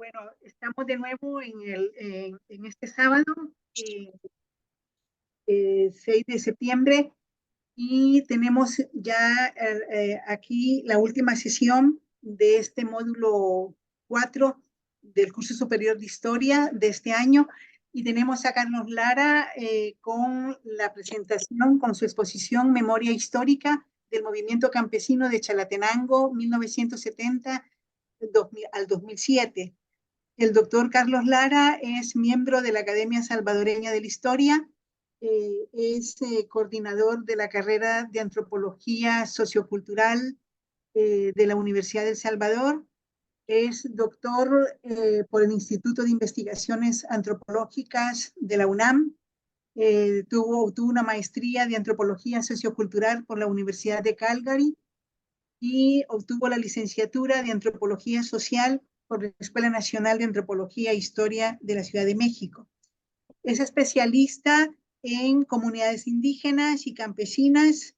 Bueno, estamos de nuevo en este sábado, 6 de septiembre, y tenemos ya aquí la última sesión de este módulo 4 del curso superior de historia de este año, y tenemos a Carlos Lara con la presentación, con su exposición Memoria Histórica del Movimiento Campesino de Chalatenango, 1970 al 2007. El doctor Carlos Lara es miembro de la Academia Salvadoreña de la Historia, es coordinador de la carrera de Antropología Sociocultural de la Universidad del Salvador, es doctor por el Investigaciones Antropológicas de la UNAM, obtuvo una maestría de Antropología Sociocultural por la Universidad de Calgary y obtuvo la licenciatura de Antropología Social por la Escuela Nacional de Antropología e Historia de la Ciudad de México. Es especialista en comunidades indígenas y campesinas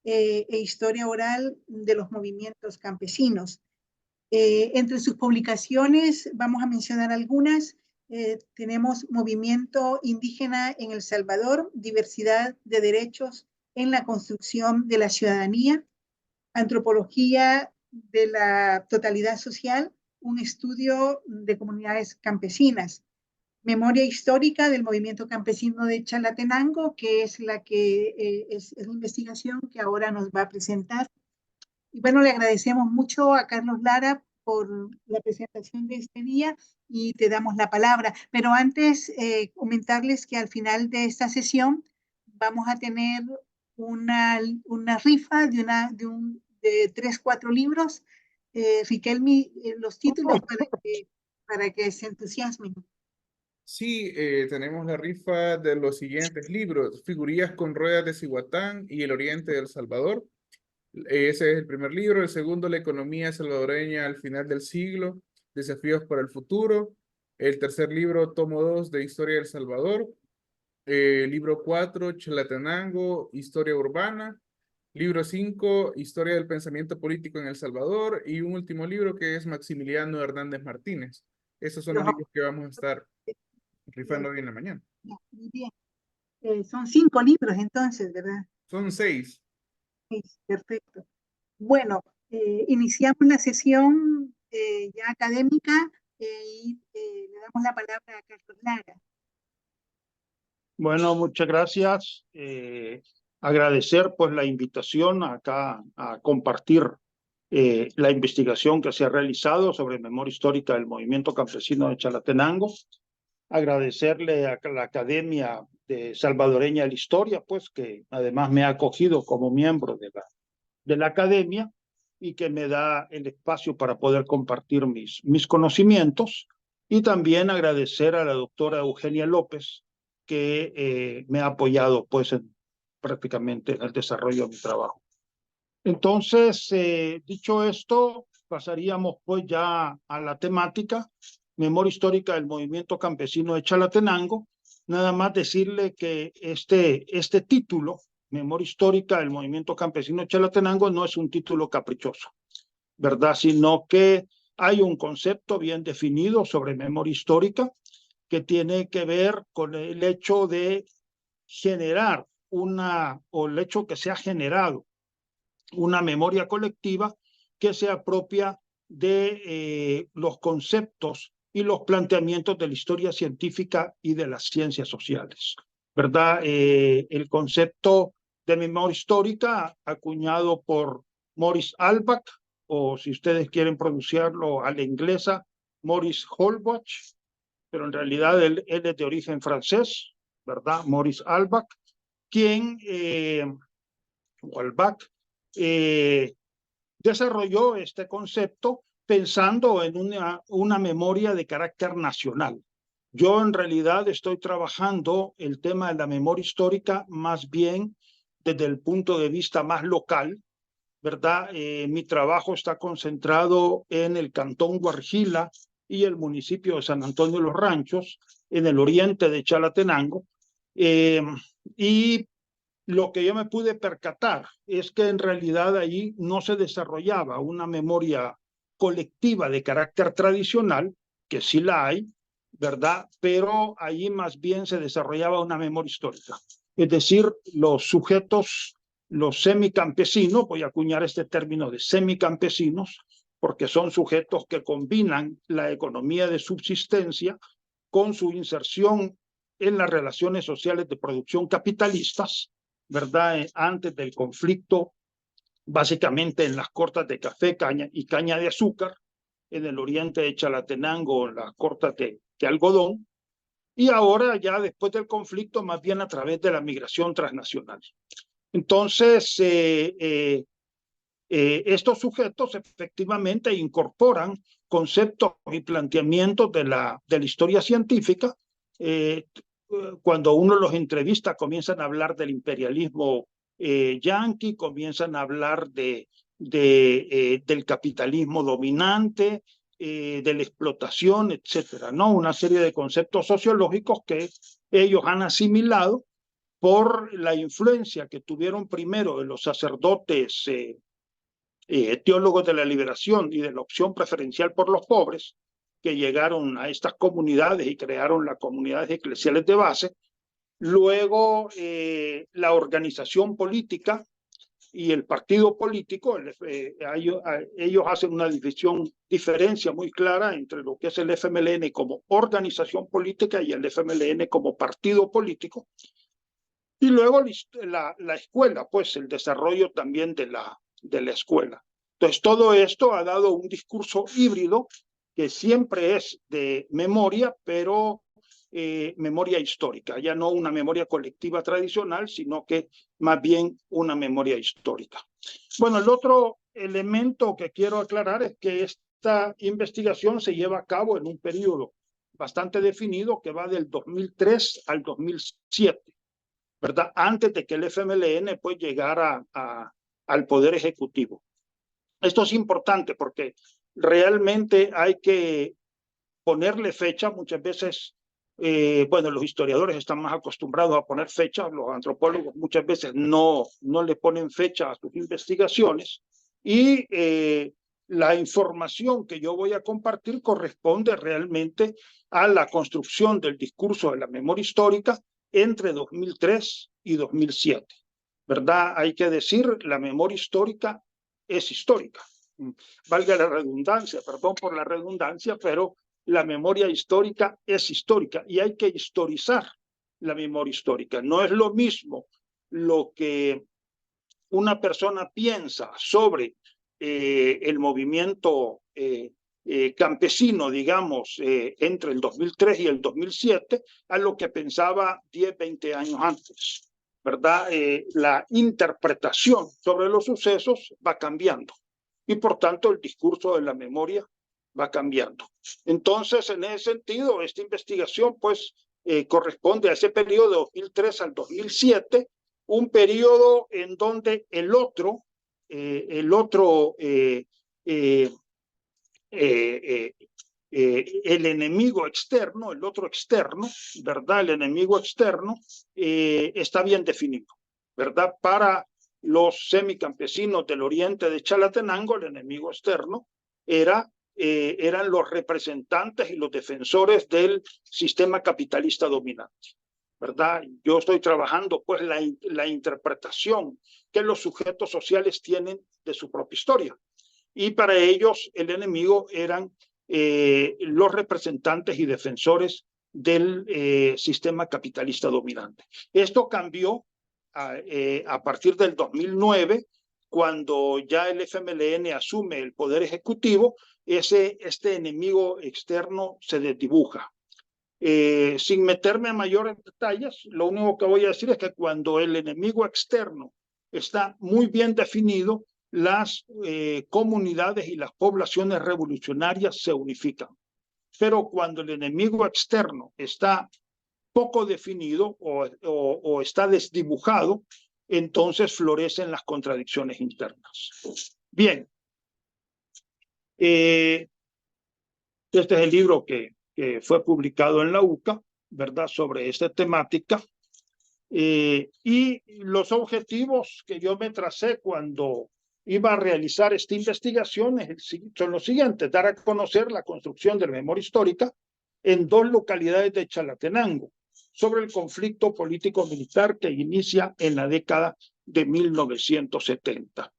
e historia oral de los movimientos campesinos. Entre sus publicaciones, vamos a mencionar algunas. Tenemos Movimiento Indígena en El Salvador, Diversidad de Derechos en la Construcción de la Ciudadanía, Antropología de la Totalidad Social, un estudio de comunidades campesinas, Memoria Histórica del Movimiento Campesino de Chalatenango, que es la investigación que ahora nos va a presentar. Y bueno, le agradecemos mucho a Carlos Lara por la presentación de este día y te damos la palabra. Pero antes, comentarles que al final de esta sesión vamos a tener una rifa de 3, 4 libros. Riquelme, los títulos para que se entusiasmen. Sí, tenemos la rifa de los siguientes libros: Figurillas con ruedas de Cihuatán y el Oriente del Salvador. Ese es el primer libro. El segundo, La economía salvadoreña al final del siglo, desafíos para el futuro. El tercer libro, tomo 2 de Historia del Salvador. Libro 4, Chalatenango, Historia Urbana. Libro 5, Historia del Pensamiento Político en El Salvador. Y un último libro que es Maximiliano Hernández Martínez. Esos son los libros que vamos a estar rifando hoy en la mañana. Muy bien. Son 5 libros entonces, ¿verdad? Son 6. Sí, perfecto. Bueno, iniciamos la sesión ya académica y le damos la palabra a Carlos Lara. Bueno, muchas gracias. Agradecer pues la invitación acá a compartir la investigación que se ha realizado sobre memoria histórica del movimiento campesino de Chalatenango. Agradecerle a la Academia Salvadoreña de la Historia, pues que además me ha acogido como miembro de la Academia y que me da el espacio para poder compartir mis conocimientos. Y también agradecer a la doctora Eugenia López, que me ha apoyado pues prácticamente en el desarrollo de mi trabajo. Entonces, dicho esto, pasaríamos pues ya a la temática, memoria histórica del movimiento campesino de Chalatenango. Nada más decirle que este título, memoria histórica del movimiento campesino de Chalatenango, no es un título caprichoso, ¿verdad? Sino que hay un concepto bien definido sobre memoria histórica que tiene que ver con el hecho de generar o el hecho que se ha generado una memoria colectiva que se apropia de los conceptos y los planteamientos de la historia científica y de las ciencias sociales, ¿verdad? El concepto de memoria histórica acuñado por Maurice Halbach, o si ustedes quieren pronunciarlo a la inglesa, Maurice Halbach, pero en realidad él es de origen francés, ¿verdad? Maurice Halbach, quien, Halbach, desarrolló este concepto pensando en una memoria de carácter nacional. Yo en realidad estoy trabajando el tema de la memoria histórica más bien desde el punto de vista más local, ¿verdad? Mi trabajo está concentrado en el cantón Guarjila y el municipio de San Antonio de los Ranchos, en el oriente de Chalatenango, y lo que yo me pude percatar es que en realidad allí no se desarrollaba una memoria colectiva de carácter tradicional, que sí la hay, ¿verdad? Pero ahí más bien se desarrollaba una memoria histórica. Es decir, los sujetos, los semicampesinos, voy a acuñar este término de semicampesinos, porque son sujetos que combinan la economía de subsistencia con su inserción en las relaciones sociales de producción capitalistas, ¿verdad? Antes del conflicto, básicamente en las cortas de café y caña de azúcar, en el oriente de Chalatenango, en las cortas de algodón, y ahora ya después del conflicto, más bien a través de la migración transnacional. Entonces, estos sujetos efectivamente incorporan conceptos y planteamientos de la historia científica. Cuando uno los entrevista, comienzan a hablar del imperialismo yanqui, comienzan a hablar del capitalismo dominante, de la explotación, etcétera, ¿no? Una serie de conceptos sociológicos que ellos han asimilado por la influencia que tuvieron primero de los sacerdotes teólogos de la liberación y de la opción preferencial por los pobres, que llegaron a estas comunidades y crearon las comunidades eclesiales de base. Luego, la organización política y el partido político, ellos hacen una diferencia muy clara entre lo que es el FMLN como organización política y el FMLN como partido político. Y luego la escuela, pues el desarrollo también de la escuela. Entonces, todo esto ha dado un discurso híbrido que siempre es de memoria, pero memoria histórica, ya no una memoria colectiva tradicional, sino que más bien una memoria histórica. Bueno, el otro elemento que quiero aclarar es que esta investigación se lleva a cabo en un periodo bastante definido que va del 2003 al 2007, ¿verdad? Antes de que el FMLN pues llegara al Poder Ejecutivo. Esto es importante porque realmente hay que ponerle fecha. Muchas veces, bueno, los historiadores están más acostumbrados a poner fechas, los antropólogos muchas veces no le ponen fecha a sus investigaciones, y la información que yo voy a compartir corresponde realmente a la construcción del discurso de la memoria histórica entre 2003 y 2007, ¿verdad? Hay que decir, la memoria histórica es histórica. Valga la redundancia, perdón por la redundancia, pero la memoria histórica es histórica y hay que historizar la memoria histórica. No es lo mismo lo que una persona piensa sobre el movimiento campesino, digamos, entre el 2003 y el 2007, a lo que pensaba 10, 20 años antes, ¿verdad? La interpretación sobre los sucesos va cambiando y, por tanto, el discurso de la memoria va cambiando. Entonces, en ese sentido, esta investigación, pues, corresponde a ese periodo de 2003 al 2007, un periodo en donde el enemigo externo, el otro externo, ¿verdad? El enemigo externo está bien definido, ¿verdad? Para los semicampesinos del oriente de Chalatenango, el enemigo externo eran los representantes y los defensores del sistema capitalista dominante, ¿verdad? Yo estoy trabajando pues la interpretación que los sujetos sociales tienen de su propia historia, y para ellos el enemigo eran los representantes y defensores del sistema capitalista dominante. Esto cambió a partir del 2009, cuando ya el FMLN asume el poder ejecutivo. Este enemigo externo se desdibuja. Sin meterme a mayores detalles, lo único que voy a decir es que cuando el enemigo externo está muy bien definido, las comunidades y las poblaciones revolucionarias se unifican. Pero cuando el enemigo externo está poco definido o está desdibujado, entonces florecen las contradicciones internas. Bien. Este es el libro que fue publicado en la UCA, ¿verdad?, sobre esta temática. Y los objetivos que yo me tracé cuando iba a realizar esta investigación son los siguientes: dar a conocer la construcción de la memoria histórica en 2 localidades de Chalatenango sobre el conflicto político-militar que inicia en la década de 1970.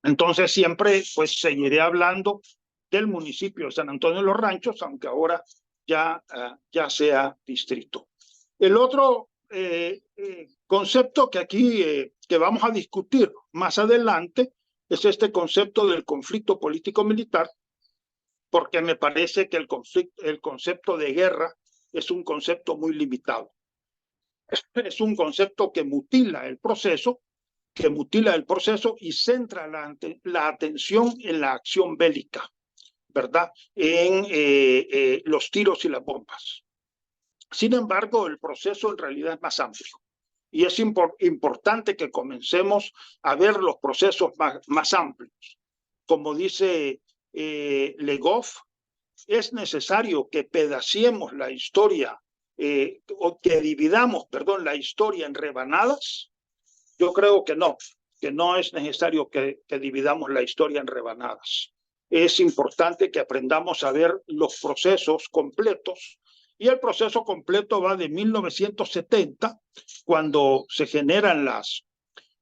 Entonces siempre pues seguiré hablando del municipio de San Antonio de los Ranchos, aunque ahora ya sea distrito. El otro concepto que aquí que vamos a discutir más adelante es este concepto del conflicto político-militar, porque me parece que el concepto de guerra es un concepto muy limitado. Es un concepto que mutila el proceso y centra la atención en la acción bélica, ¿verdad? En los tiros y las bombas. Sin embargo, el proceso en realidad es más amplio. Y es importante que comencemos a ver los procesos más amplios. Como dice Le Goff, es necesario que pedaciemos la historia, o que dividamos, la historia en rebanadas. Yo creo que no es necesario que dividamos la historia en rebanadas. Es importante que aprendamos a ver los procesos completos, y el proceso completo va de 1970, cuando se generan las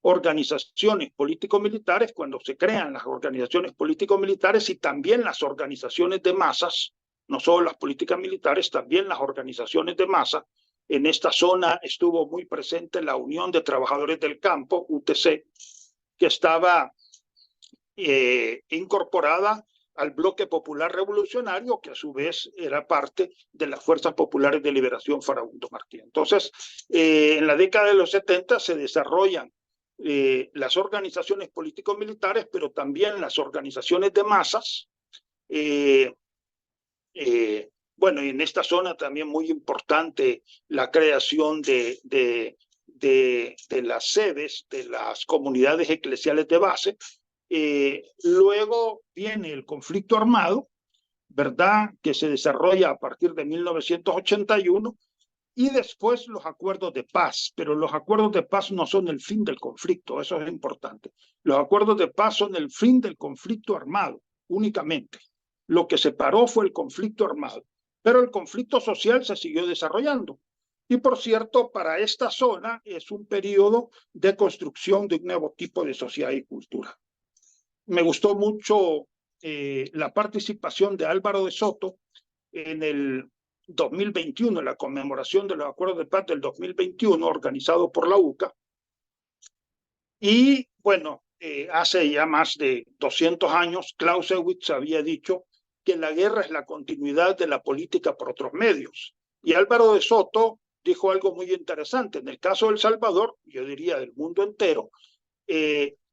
organizaciones político-militares, cuando se crean las organizaciones político-militares y también las organizaciones de masas, no solo las políticas militares, también las organizaciones de masa. En esta zona estuvo muy presente la Unión de Trabajadores del Campo, UTC, que estaba incorporada al Bloque Popular Revolucionario, que a su vez era parte de las Fuerzas Populares de Liberación Farabundo Martí. Entonces, en la década de los 70 se desarrollan las organizaciones político-militares, pero también las organizaciones de masas. Bueno, y en esta zona también muy importante la creación de las sedes de las comunidades eclesiales de base. Luego viene el conflicto armado, ¿verdad?, que se desarrolla a partir de 1981, y después los acuerdos de paz. Pero los acuerdos de paz no son el fin del conflicto, eso es importante. Los acuerdos de paz son el fin del conflicto armado, únicamente. Lo que se paró fue el conflicto armado, pero el conflicto social se siguió desarrollando. Y por cierto, para esta zona es un periodo de construcción de un nuevo tipo de sociedad y cultura. Me gustó mucho la participación de Álvaro de Soto en el 2021, la conmemoración de los acuerdos de paz del 2021, organizado por la UCA. Y bueno, hace ya más de 200 años, Clausewitz había dicho que la guerra es la continuidad de la política por otros medios. Y Álvaro de Soto dijo algo muy interesante. En el caso de El Salvador, yo diría del mundo entero,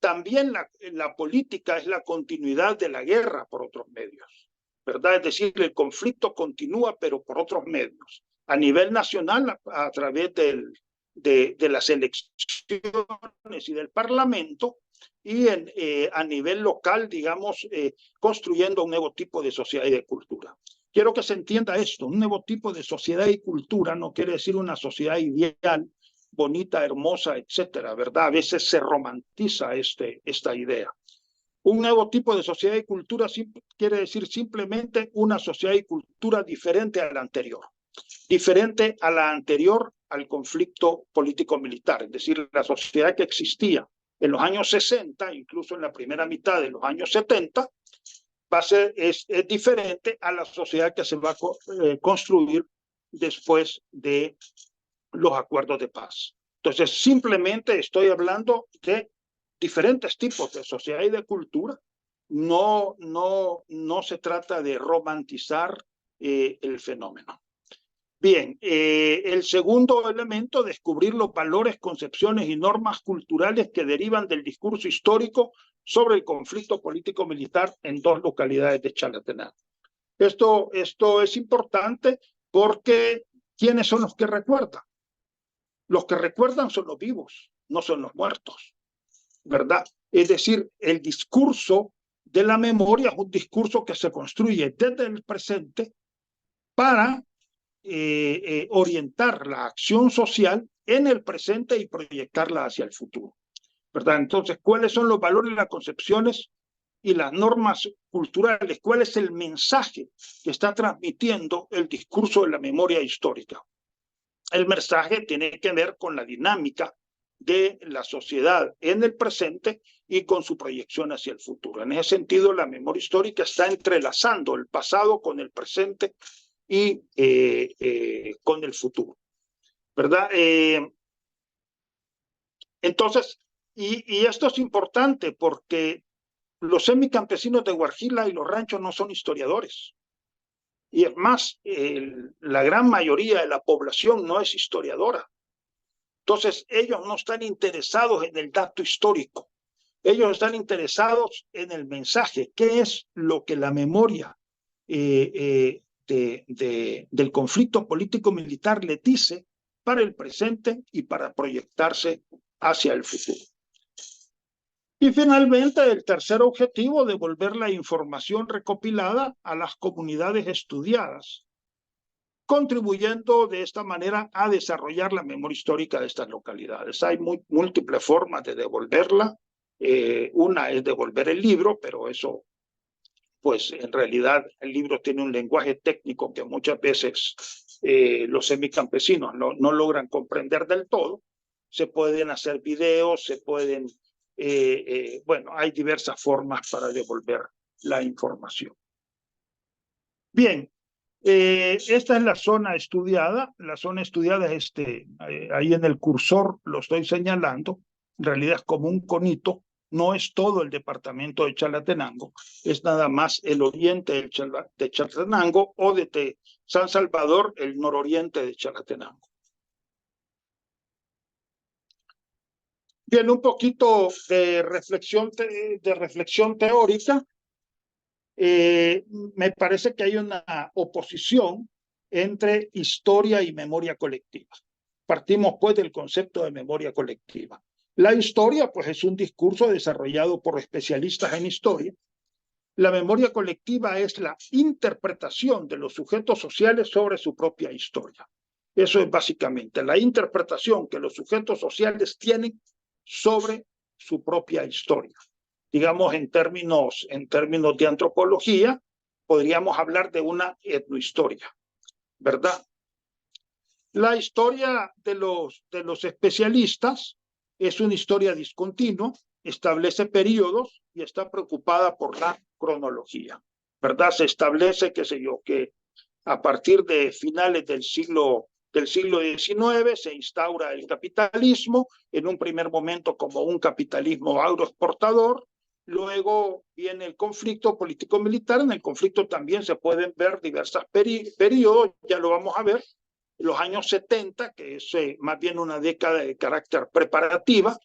también la política es la continuidad de la guerra por otros medios, ¿verdad? Es decir, el conflicto continúa, pero por otros medios. A nivel nacional, a través de las elecciones y del Parlamento, y a nivel local, digamos, construyendo un nuevo tipo de sociedad y de cultura. Quiero que se entienda esto: un nuevo tipo de sociedad y cultura no quiere decir una sociedad ideal, bonita, hermosa, etcétera, ¿verdad? A veces se romantiza esta idea. Un nuevo tipo de sociedad y cultura quiere decir simplemente una sociedad y cultura diferente a la anterior. Diferente a la anterior al conflicto político-militar. Es decir, la sociedad que existía en los años 60, incluso en la primera mitad de los años 70, es diferente a la sociedad que se va a construir después de los acuerdos de paz. Entonces, simplemente estoy hablando de diferentes tipos de sociedad y de cultura. No se trata de romantizar el fenómeno. Bien, el segundo elemento: descubrir los valores, concepciones y normas culturales que derivan del discurso histórico sobre el conflicto político-militar en 2 localidades de Chalatenango. Esto es importante porque ¿quiénes son los que recuerdan? Los que recuerdan son los vivos, no son los muertos, ¿verdad? Es decir, el discurso de la memoria es un discurso que se construye desde el presente para orientar la acción social en el presente y proyectarla hacia el futuro, ¿verdad? Entonces, ¿cuáles son los valores, las concepciones y las normas culturales? ¿Cuál es el mensaje que está transmitiendo el discurso de la memoria histórica? El mensaje tiene que ver con la dinámica de la sociedad en el presente y con su proyección hacia el futuro. En ese sentido, la memoria histórica está entrelazando el pasado con el presente y con el futuro, ¿verdad? Entonces, y esto es importante porque los semicampesinos de Guarjila y los ranchos no son historiadores. Y es más, la gran mayoría de la población no es historiadora. Entonces, ellos no están interesados en el dato histórico. Ellos están interesados en el mensaje. ¿Qué es lo que la memoria del conflicto político-militar le dice para el presente y para proyectarse hacia el futuro? Y finalmente, el tercer objetivo, devolver la información recopilada a las comunidades estudiadas, contribuyendo de esta manera a desarrollar la memoria histórica de estas localidades. Hay múltiples formas de devolverla. Una es devolver el libro, pero eso, pues en realidad el libro tiene un lenguaje técnico que muchas veces los semicampesinos no logran comprender del todo. Se pueden hacer videos, se pueden... bueno, hay diversas formas para devolver la información. Bien, esta es la zona estudiada. La zona estudiada es ahí en el cursor lo estoy señalando. En realidad es como un conito. No es todo el departamento de Chalatenango, es nada más el oriente de Chalatenango o de San Salvador, el nororiente de Chalatenango. Bien, un poquito de reflexión teórica. Me parece que hay una oposición entre historia y memoria colectiva. Partimos pues del concepto de memoria colectiva. La historia pues es un discurso desarrollado por especialistas en historia. La memoria colectiva es la interpretación de los sujetos sociales sobre su propia historia. Eso es básicamente la interpretación que los sujetos sociales tienen sobre su propia historia. Digamos, en términos de antropología, podríamos hablar de una etnohistoria, ¿verdad? La historia de los especialistas es una historia discontinua, establece periodos y está preocupada por la cronología, ¿verdad? Se establece, qué sé yo, que a partir de finales del siglo XIX se instaura el capitalismo, en un primer momento como un capitalismo agroexportador. Luego viene el conflicto político-militar. En el conflicto también se pueden ver diversos periodos, ya lo vamos a ver. Los años 70, que es más bien una década de carácter preparativa,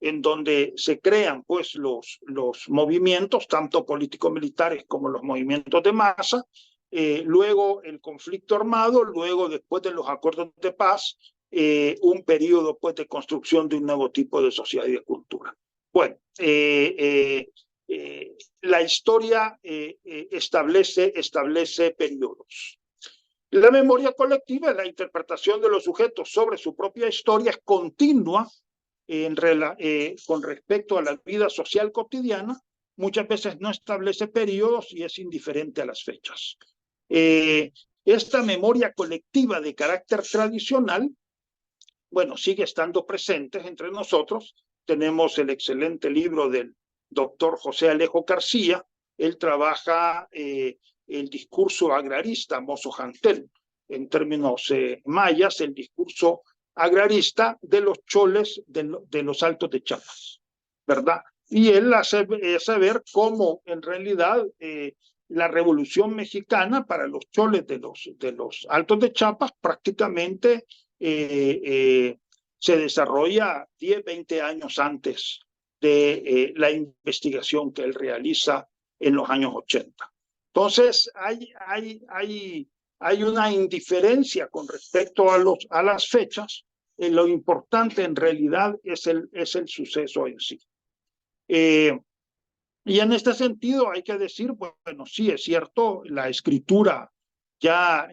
en donde se crean pues los movimientos, tanto político-militares como los movimientos de masa. Luego el conflicto armado, luego después de los acuerdos de paz, un periodo pues de construcción de un nuevo tipo de sociedad y de cultura. Bueno, la historia establece periodos. La memoria colectiva, la interpretación de los sujetos sobre su propia historia, es continua con respecto a la vida social cotidiana. Muchas veces no establece periodos y es indiferente a las fechas. Esta memoria colectiva de carácter tradicional, bueno, sigue estando presente entre nosotros. Tenemos el excelente libro del doctor José Alejo García. Él trabaja el discurso agrarista mozojantel, en términos mayas, el discurso agrarista de los choles de los Altos de Chiapas, ¿verdad? Y él hace ver cómo en realidad la Revolución Mexicana para los choles de los Altos de Chiapas prácticamente se desarrolla 10, 20 años antes de la investigación que él realiza en los años 80. Entonces, hay una indiferencia con respecto a las fechas, lo importante en realidad es el suceso en sí. Y en este sentido hay que decir, bueno, sí, es cierto, la escritura ya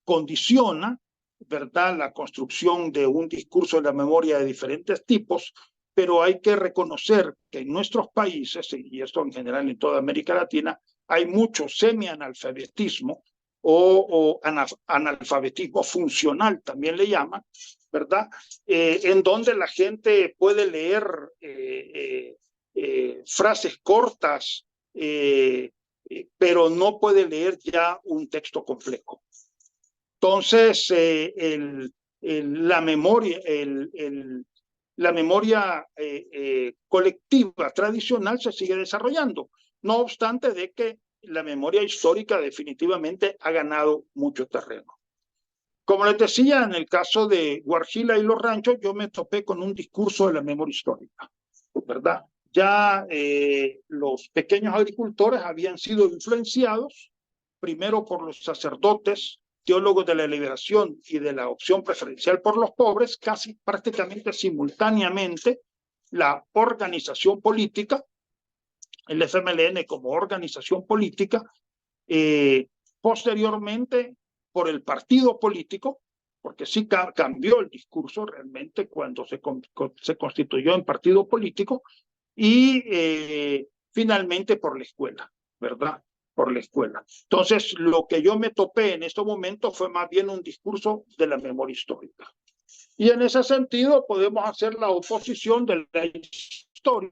condiciona, ¿verdad?, la construcción de un discurso de la memoria de diferentes tipos, pero hay que reconocer que en nuestros países, y esto en general en toda América Latina, hay mucho semi-analfabetismo o analfabetismo funcional, también le llaman, ¿verdad?, en donde la gente puede leer frases cortas, pero no puede leer ya un texto complejo. Entonces, la memoria colectiva tradicional se sigue desarrollando, no obstante de que la memoria histórica definitivamente ha ganado mucho terreno. Como les decía, en el caso de Guarjila y los ranchos, yo me topé con un discurso de la memoria histórica, ¿verdad? Ya los pequeños agricultores habían sido influenciados primero por los sacerdotes, teólogos de la liberación y de la opción preferencial por los pobres, casi prácticamente simultáneamente la organización política, el FMLN como organización política, posteriormente por el partido político, porque sí cambió el discurso realmente cuando se constituyó en partido político, y finalmente por la escuela, ¿verdad? Por la escuela. Entonces, lo que yo me topé en estos momentos fue más bien un discurso de la memoria histórica. Y en ese sentido podemos hacer la oposición de la historia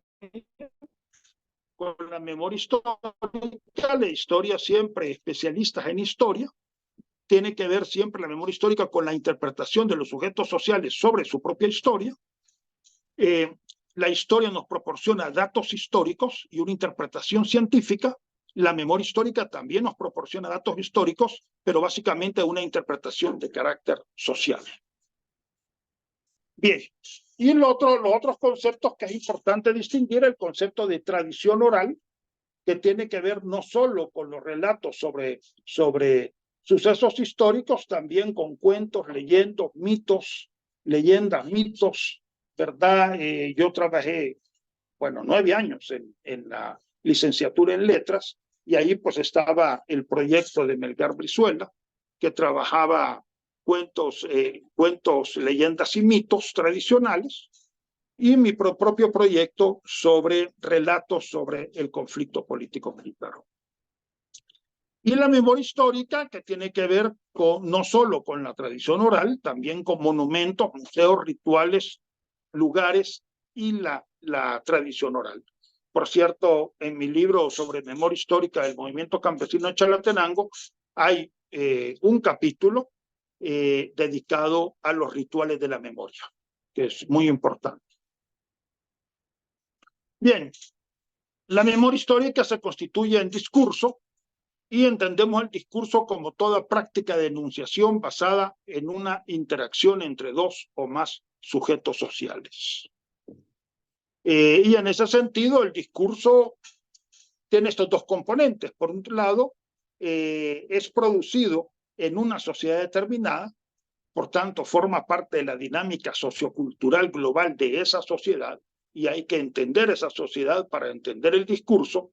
con la memoria histórica. La historia siempre, especialistas en historia, tiene que ver siempre la memoria histórica con la interpretación de los sujetos sociales sobre su propia historia. La historia nos proporciona datos históricos y una interpretación científica. La memoria histórica también nos proporciona datos históricos, pero básicamente una interpretación de carácter social. Bien, y los otros conceptos que es importante distinguir, el concepto de tradición oral, que tiene que ver no solo con los relatos sobre sucesos históricos, también con cuentos, leyendas, mitos, ¿verdad? Yo trabajé, 9 años en la licenciatura en letras, y ahí pues estaba el proyecto de Melgar Brizuela, que trabajaba cuentos, leyendas y mitos tradicionales, y mi propio proyecto sobre relatos sobre el conflicto político-militar. Y la memoria histórica, que tiene que ver no solo con la tradición oral, también con monumentos, museos, rituales, lugares y la tradición oral. Por cierto, en mi libro sobre memoria histórica del movimiento campesino de Chalatenango hay un capítulo dedicado a los rituales de la memoria, que es muy importante. Bien, la memoria histórica se constituye en discurso, y entendemos el discurso como toda práctica de enunciación basada en una interacción entre dos o más sujetos sociales. Y en ese sentido, el discurso tiene estos dos componentes. Por un lado, es producido en una sociedad determinada, por tanto, forma parte de la dinámica sociocultural global de esa sociedad, y hay que entender esa sociedad para entender el discurso.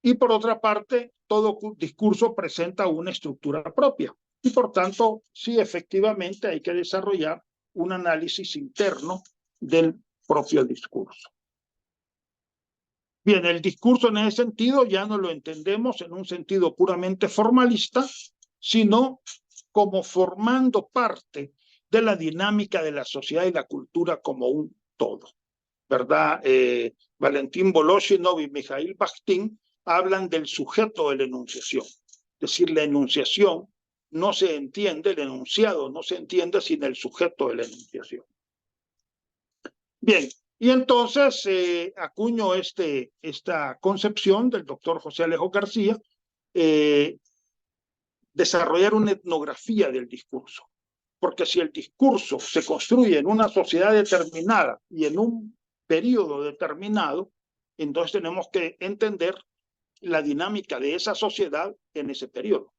Y por otra parte, todo discurso presenta una estructura propia. Y por tanto, sí, efectivamente hay que desarrollar un análisis interno del propio discurso. Bien, el discurso en ese sentido ya no lo entendemos en un sentido puramente formalista, sino como formando parte de la dinámica de la sociedad y la cultura como un todo, ¿verdad? Valentín Voloshinov y Mikhail Bakhtin hablan del sujeto de la enunciación. Es decir, la enunciación no se entiende, el enunciado no se entiende sin el sujeto de la enunciación. Bien, y entonces acuño esta concepción del doctor José Alejo García, desarrollar una etnografía del discurso. Porque si el discurso se construye en una sociedad determinada y en un periodo determinado, entonces tenemos que entender la dinámica de esa sociedad en ese periodo.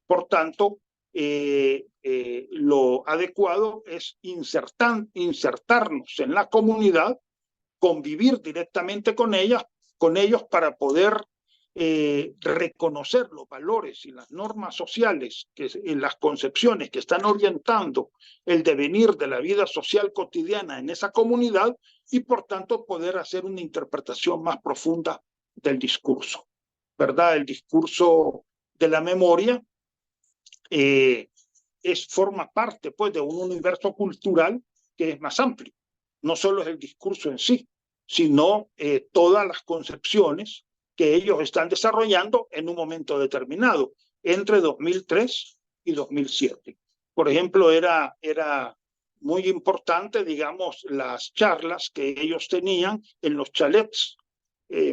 Por tanto, lo adecuado es insertarnos en la comunidad, convivir directamente con ellos para poder reconocer los valores y las normas sociales, las concepciones que están orientando el devenir de la vida social cotidiana en esa comunidad y por tanto poder hacer una interpretación más profunda del discurso, ¿verdad? El discurso de la memoria forma parte pues de un universo cultural que es más amplio. No solo es el discurso en sí, sino todas las concepciones que ellos están desarrollando en un momento determinado, entre 2003 y 2007. Por ejemplo, era muy importante, digamos, las charlas que ellos tenían en los chalets,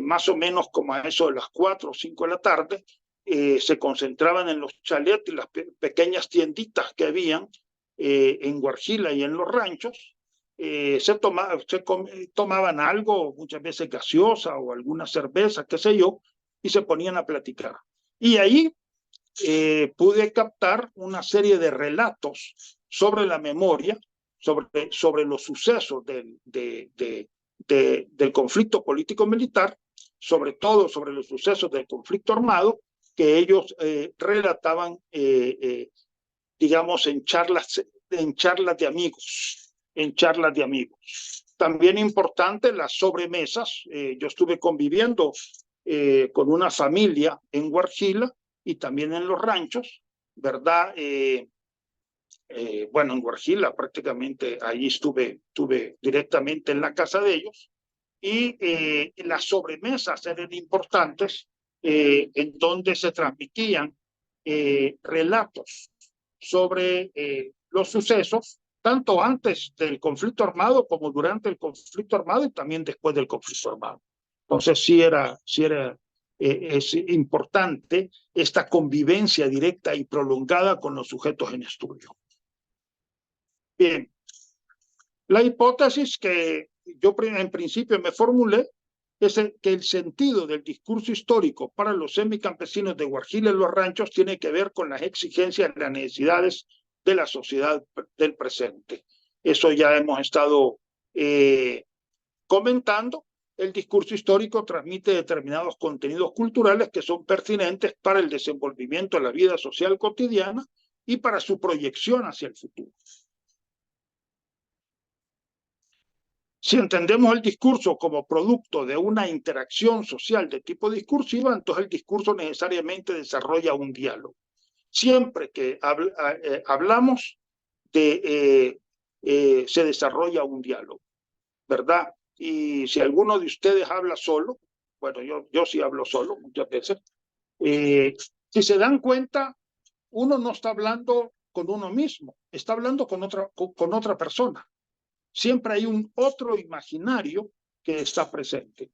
más o menos como a eso de las 4 o 5 de la tarde, se concentraban en los chalets y las pequeñas tienditas que habían en Guarjila y en los ranchos. Tomaban algo, muchas veces gaseosa o alguna cerveza, qué sé yo, y se ponían a platicar. Y ahí pude captar una serie de relatos sobre la memoria, sobre los sucesos del conflicto político-militar, sobre todo sobre los sucesos del conflicto armado, que ellos relataban, digamos, en charlas de amigos. También importante las sobremesas. Yo estuve conviviendo con una familia en Guarjila y también en los ranchos, ¿verdad? Bueno, en Guarjila prácticamente ahí estuve directamente en la casa de ellos y las sobremesas eran importantes en donde se transmitían relatos sobre los sucesos, tanto antes del conflicto armado como durante el conflicto armado y también después del conflicto armado. Entonces es importante esta convivencia directa y prolongada con los sujetos en estudio. Bien, la hipótesis que yo en principio me formulé es que el sentido del discurso histórico para los semicampesinos de Guarjila y los ranchos tiene que ver con las exigencias y las necesidades de la sociedad del presente. Eso ya hemos estado comentando. El discurso histórico transmite determinados contenidos culturales que son pertinentes para el desenvolvimiento de la vida social cotidiana y para su proyección hacia el futuro. Si entendemos el discurso como producto de una interacción social de tipo discursiva, entonces el discurso necesariamente desarrolla un diálogo. Siempre que hablamos se desarrolla un diálogo, ¿verdad? Y si alguno de ustedes habla solo, bueno, yo sí hablo solo muchas veces, si se dan cuenta, uno no está hablando con uno mismo, está hablando con otra persona. Siempre hay un otro imaginario que está presente.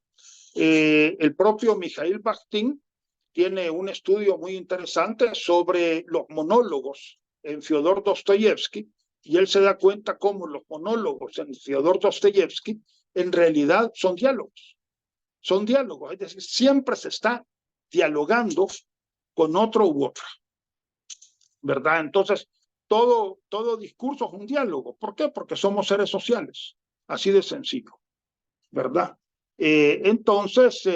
El propio Mikhail Bakhtin tiene un estudio muy interesante sobre los monólogos en Fyodor Dostoyevsky, y él se da cuenta cómo los monólogos en Fyodor Dostoyevsky en realidad son diálogos. Son diálogos, es decir, siempre se está dialogando con otro u otra, ¿verdad? Entonces, todo discurso es un diálogo. ¿Por qué? Porque somos seres sociales, así de sencillo, ¿verdad? Entonces,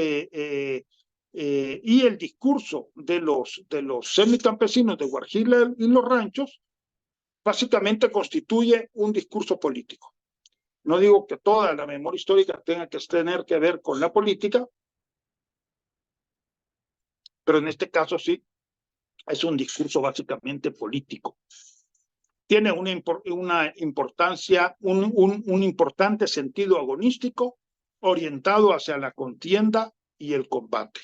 y el discurso de los semicampesinos de Guarjila y los ranchos básicamente constituye un discurso político. No digo que toda la memoria histórica tenga que tener que ver con la política, pero en este caso sí, es un discurso básicamente político. Tiene una importancia, un importante sentido agonístico orientado hacia la contienda y el combate.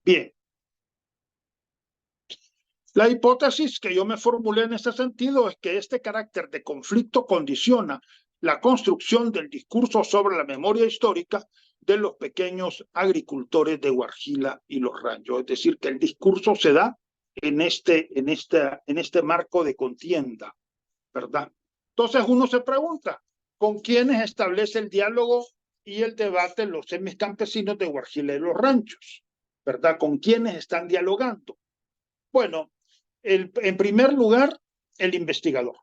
Bien. La hipótesis que yo me formulé en este sentido es que este carácter de conflicto condiciona la construcción del discurso sobre la memoria histórica de los pequeños agricultores de Guarjila y los ranchos. Es decir, que el discurso se da en este marco de contienda, ¿verdad? Entonces uno se pregunta, ¿con quiénes establece el diálogo y el debate los semicampesinos de Guarjila y los ranchos? ¿Verdad? ¿Con quiénes están dialogando? Bueno, En primer lugar, el investigador.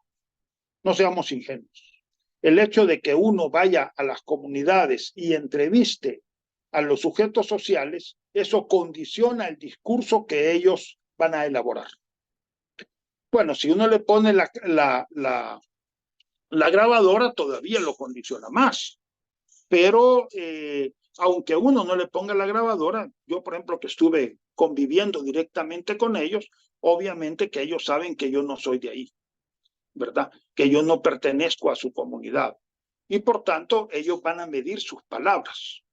No seamos ingenuos. El hecho de que uno vaya a las comunidades y entreviste a los sujetos sociales, eso condiciona el discurso que ellos van a elaborar. Bueno, si uno le pone la grabadora, todavía lo condiciona más. Pero aunque uno no le ponga la grabadora, yo, por ejemplo, que estuve conviviendo directamente con ellos, obviamente que ellos saben que yo no soy de ahí, ¿verdad? Que yo no pertenezco a su comunidad. Y por tanto, ellos van a medir sus palabras.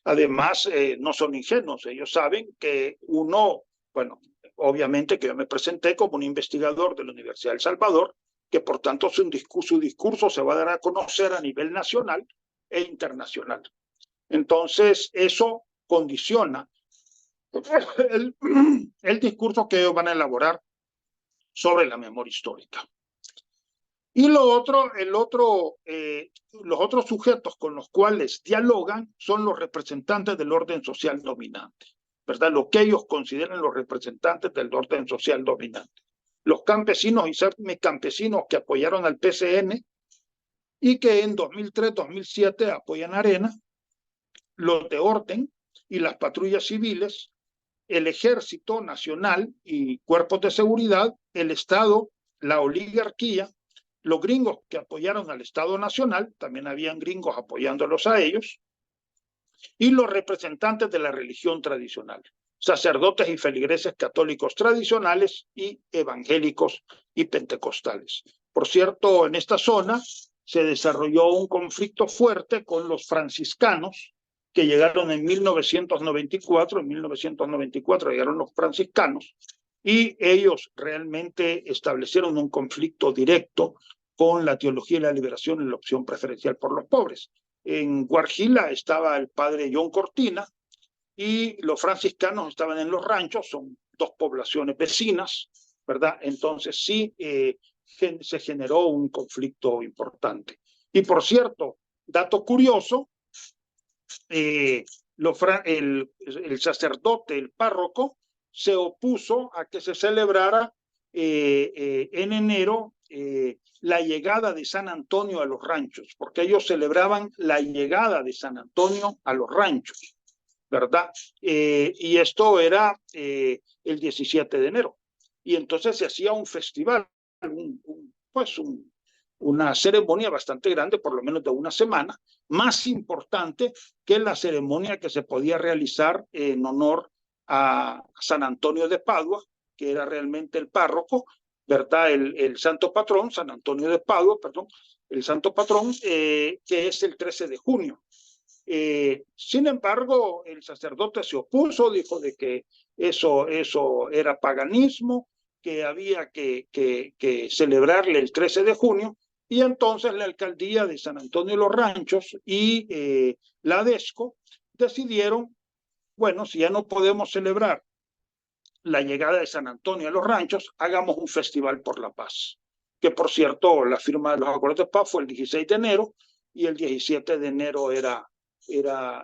Además, no son ingenuos. Ellos saben que uno, bueno, obviamente que yo me presenté como un investigador de la Universidad de El Salvador, que por tanto su discurso se va a dar a conocer a nivel nacional e internacional. Entonces, eso condiciona el discurso que ellos van a elaborar sobre la memoria histórica. Y los otros sujetos con los cuales dialogan son los representantes del orden social dominante, ¿verdad? Lo que ellos consideran los representantes del orden social dominante. Los campesinos y semicampesinos que apoyaron al PCN y que en 2003-2007 apoyan a Arena, los de orden y las patrullas civiles, el Ejército Nacional y cuerpos de seguridad, el Estado, la oligarquía, los gringos que apoyaron al Estado Nacional, también habían gringos apoyándolos a ellos, y los representantes de la religión tradicional, sacerdotes y feligreses católicos tradicionales y evangélicos y pentecostales. Por cierto, en esta zona se desarrolló un conflicto fuerte con los franciscanos, que llegaron en 1994. En 1994 llegaron los franciscanos y ellos realmente establecieron un conflicto directo con la teología de la liberación y la opción preferencial por los pobres. En Guarjila estaba el padre John Cortina y los franciscanos estaban en los ranchos, son dos poblaciones vecinas, ¿verdad? Entonces sí se generó un conflicto importante. Y por cierto, dato curioso, el sacerdote, el párroco, se opuso a que se celebrara en enero la llegada de San Antonio a los ranchos, porque ellos celebraban la llegada de San Antonio a los ranchos, ¿verdad? Y esto era el 17 de enero. Y entonces se hacía un festival, una ceremonia bastante grande, por lo menos de una semana, más importante que la ceremonia que se podía realizar en honor a San Antonio de Padua, que era realmente el párroco, ¿verdad? El santo patrón, San Antonio de Padua, perdón, el santo patrón, que es el 13 de junio. Sin embargo, el sacerdote se opuso, dijo de que eso era paganismo, que había que celebrarle el 13 de junio, y entonces la alcaldía de San Antonio de los Ranchos y la ADESCO decidieron, bueno, si ya no podemos celebrar la llegada de San Antonio a los Ranchos, hagamos un festival por la paz, que por cierto la firma de los acuerdos de paz fue el 16 de enero y el 17 de enero era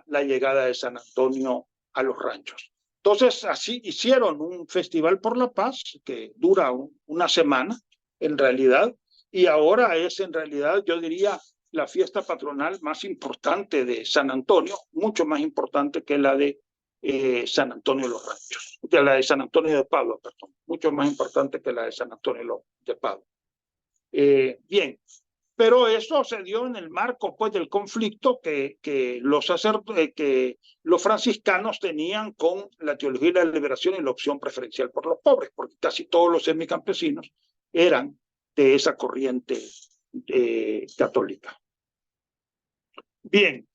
la llegada de San Antonio a los ranchos. Entonces, así hicieron un festival por la paz que dura una semana, en realidad, y ahora es en realidad, yo diría, la fiesta patronal más importante de San Antonio, mucho más importante que la de San Antonio de los Ranchos, que la de San Antonio de Padua, perdón, mucho más importante que la de San Antonio de Padua. Bien. Pero eso se dio en el marco pues, del conflicto que los franciscanos tenían con la teología de la liberación y la opción preferencial por los pobres, porque casi todos los semicampesinos eran de esa corriente católica. Bien.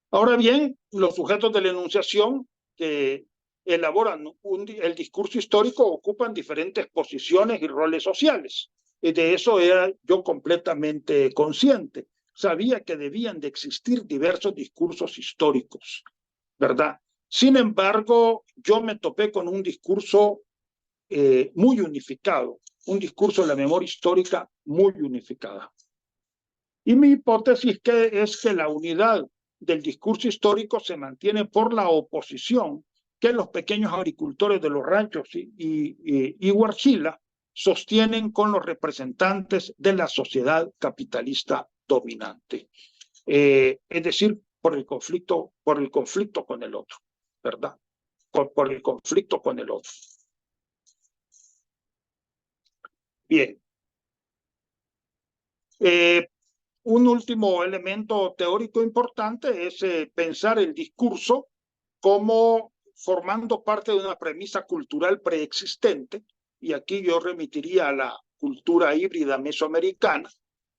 Ahora bien, los sujetos de la enunciación que elaboran el discurso histórico ocupan diferentes posiciones y roles sociales. De eso era yo completamente consciente. Sabía que debían de existir diversos discursos históricos, ¿verdad? Sin embargo, yo me topé con un discurso muy unificado, un discurso de la memoria histórica muy unificada. Y mi hipótesis es que la unidad del discurso histórico se mantiene por la oposición que los pequeños agricultores de los ranchos y Huarchila sostienen con los representantes de la sociedad capitalista dominante. Es decir, por el conflicto con el otro, ¿verdad? Por el conflicto con el otro. Bien. Un último elemento teórico importante es pensar el discurso como formando parte de una premisa cultural preexistente, y aquí yo remitiría a la cultura híbrida mesoamericana,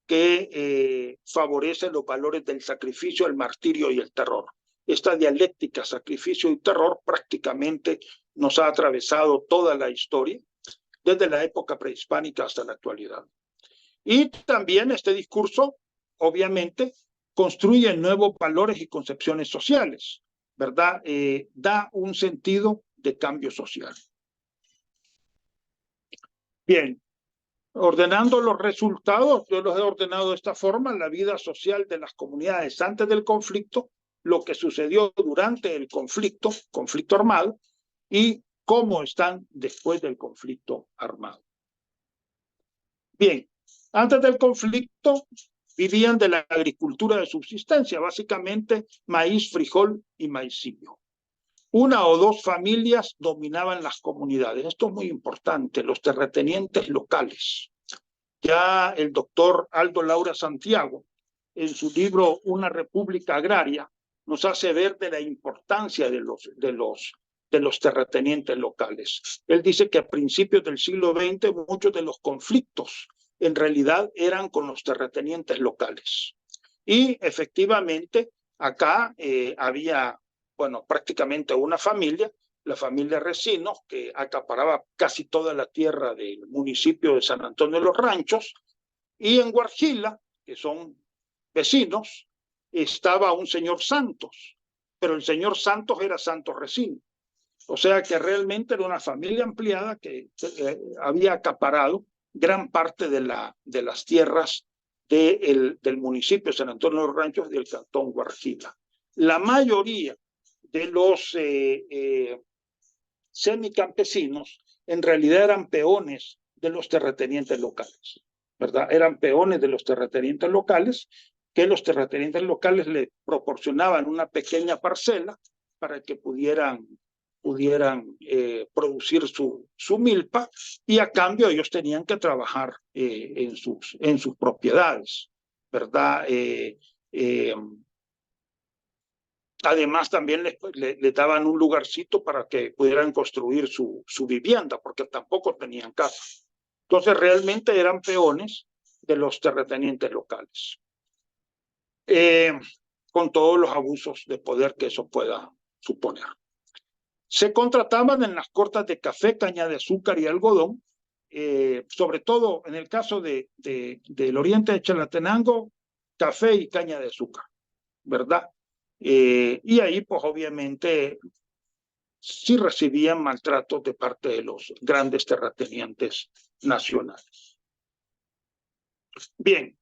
que favorece los valores del sacrificio, el martirio y el terror. Esta dialéctica, sacrificio y terror, prácticamente nos ha atravesado toda la historia, desde la época prehispánica hasta la actualidad. Y también este discurso, obviamente, construye nuevos valores y concepciones sociales, ¿verdad? Da un sentido de cambio social. Bien, ordenando los resultados, yo los he ordenado de esta forma: la vida social de las comunidades antes del conflicto, lo que sucedió durante el conflicto armado, y cómo están después del conflicto armado. Bien, antes del conflicto vivían de la agricultura de subsistencia, básicamente maíz, frijol y maicillo. Una o dos familias dominaban las comunidades. Esto es muy importante, los terratenientes locales. Ya el doctor Aldo Laura Santiago, en su libro Una República Agraria, nos hace ver de la importancia de los terratenientes locales. Él dice que a principios del siglo XX muchos de los conflictos en realidad eran con los terratenientes locales. Y efectivamente acá había, bueno, prácticamente una familia, la familia Recinos, que acaparaba casi toda la tierra del municipio de San Antonio de los Ranchos, y en Huarchila, que son vecinos, estaba un señor Santos, pero el señor Santos era Santos Recino. O sea que realmente era una familia ampliada que había acaparado gran parte de las tierras del municipio de San Antonio de los Ranchos y del cantón Huarchila. La mayoría de los semicampesinos en realidad eran peones de los terratenientes locales, ¿verdad? Eran peones de los terratenientes locales, que los terratenientes locales le proporcionaban una pequeña parcela para que pudieran producir su milpa, y a cambio ellos tenían que trabajar en sus propiedades, ¿verdad? Además también le daban un lugarcito para que pudieran construir su vivienda, porque tampoco tenían casa. Entonces realmente eran peones de los terratenientes locales, con todos los abusos de poder que eso pueda suponer. Se contrataban en las cortas de café, caña de azúcar y algodón, sobre todo en el caso del oriente de Chalatenango, café y caña de azúcar, ¿verdad? Y ahí, pues obviamente, sí recibían maltratos de parte de los grandes terratenientes nacionales. Bien,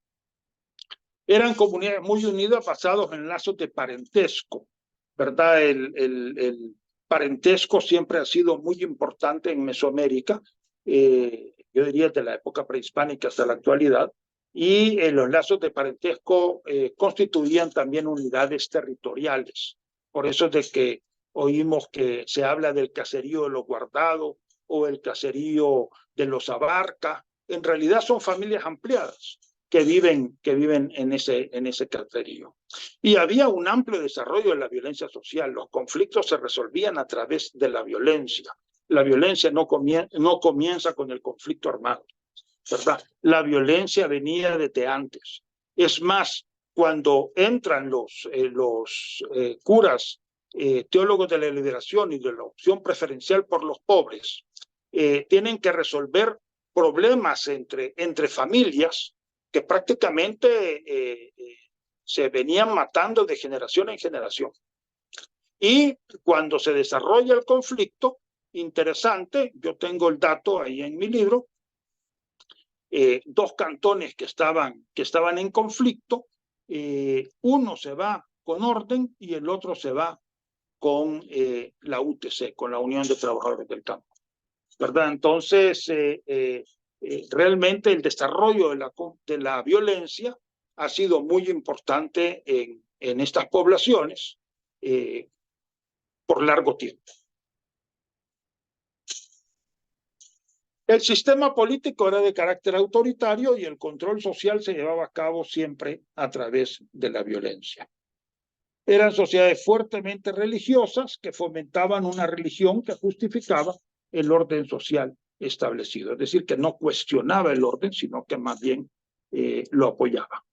eran comunidades muy unidas, basados en lazos de parentesco, ¿verdad? El parentesco siempre ha sido muy importante en Mesoamérica, yo diría desde la época prehispánica hasta la actualidad, y los lazos de parentesco constituían también unidades territoriales. Por eso es de que oímos que se habla del caserío de los Guardado o el caserío de los Abarca. En realidad son familias ampliadas que viven en ese caserío. Y había un amplio desarrollo de la violencia social. Los conflictos se resolvían a través de la violencia. La violencia no comienza con el conflicto armado, ¿verdad? La violencia venía desde antes. Es más, cuando entran los curas, teólogos de la liberación y de la opción preferencial por los pobres, tienen que resolver problemas entre familias que prácticamente se venían matando de generación en generación. Y cuando se desarrolla el conflicto, interesante, yo tengo el dato ahí en mi libro, dos cantones que estaban en conflicto, uno se va con orden y el otro se va con la UTC, con la Unión de Trabajadores del Campo, ¿verdad? Entonces, realmente el desarrollo de la violencia ha sido muy importante en estas poblaciones por largo tiempo. El sistema político era de carácter autoritario y el control social se llevaba a cabo siempre a través de la violencia. Eran sociedades fuertemente religiosas que fomentaban una religión que justificaba el orden social establecido, es decir, que no cuestionaba el orden, sino que más bien lo apoyaba.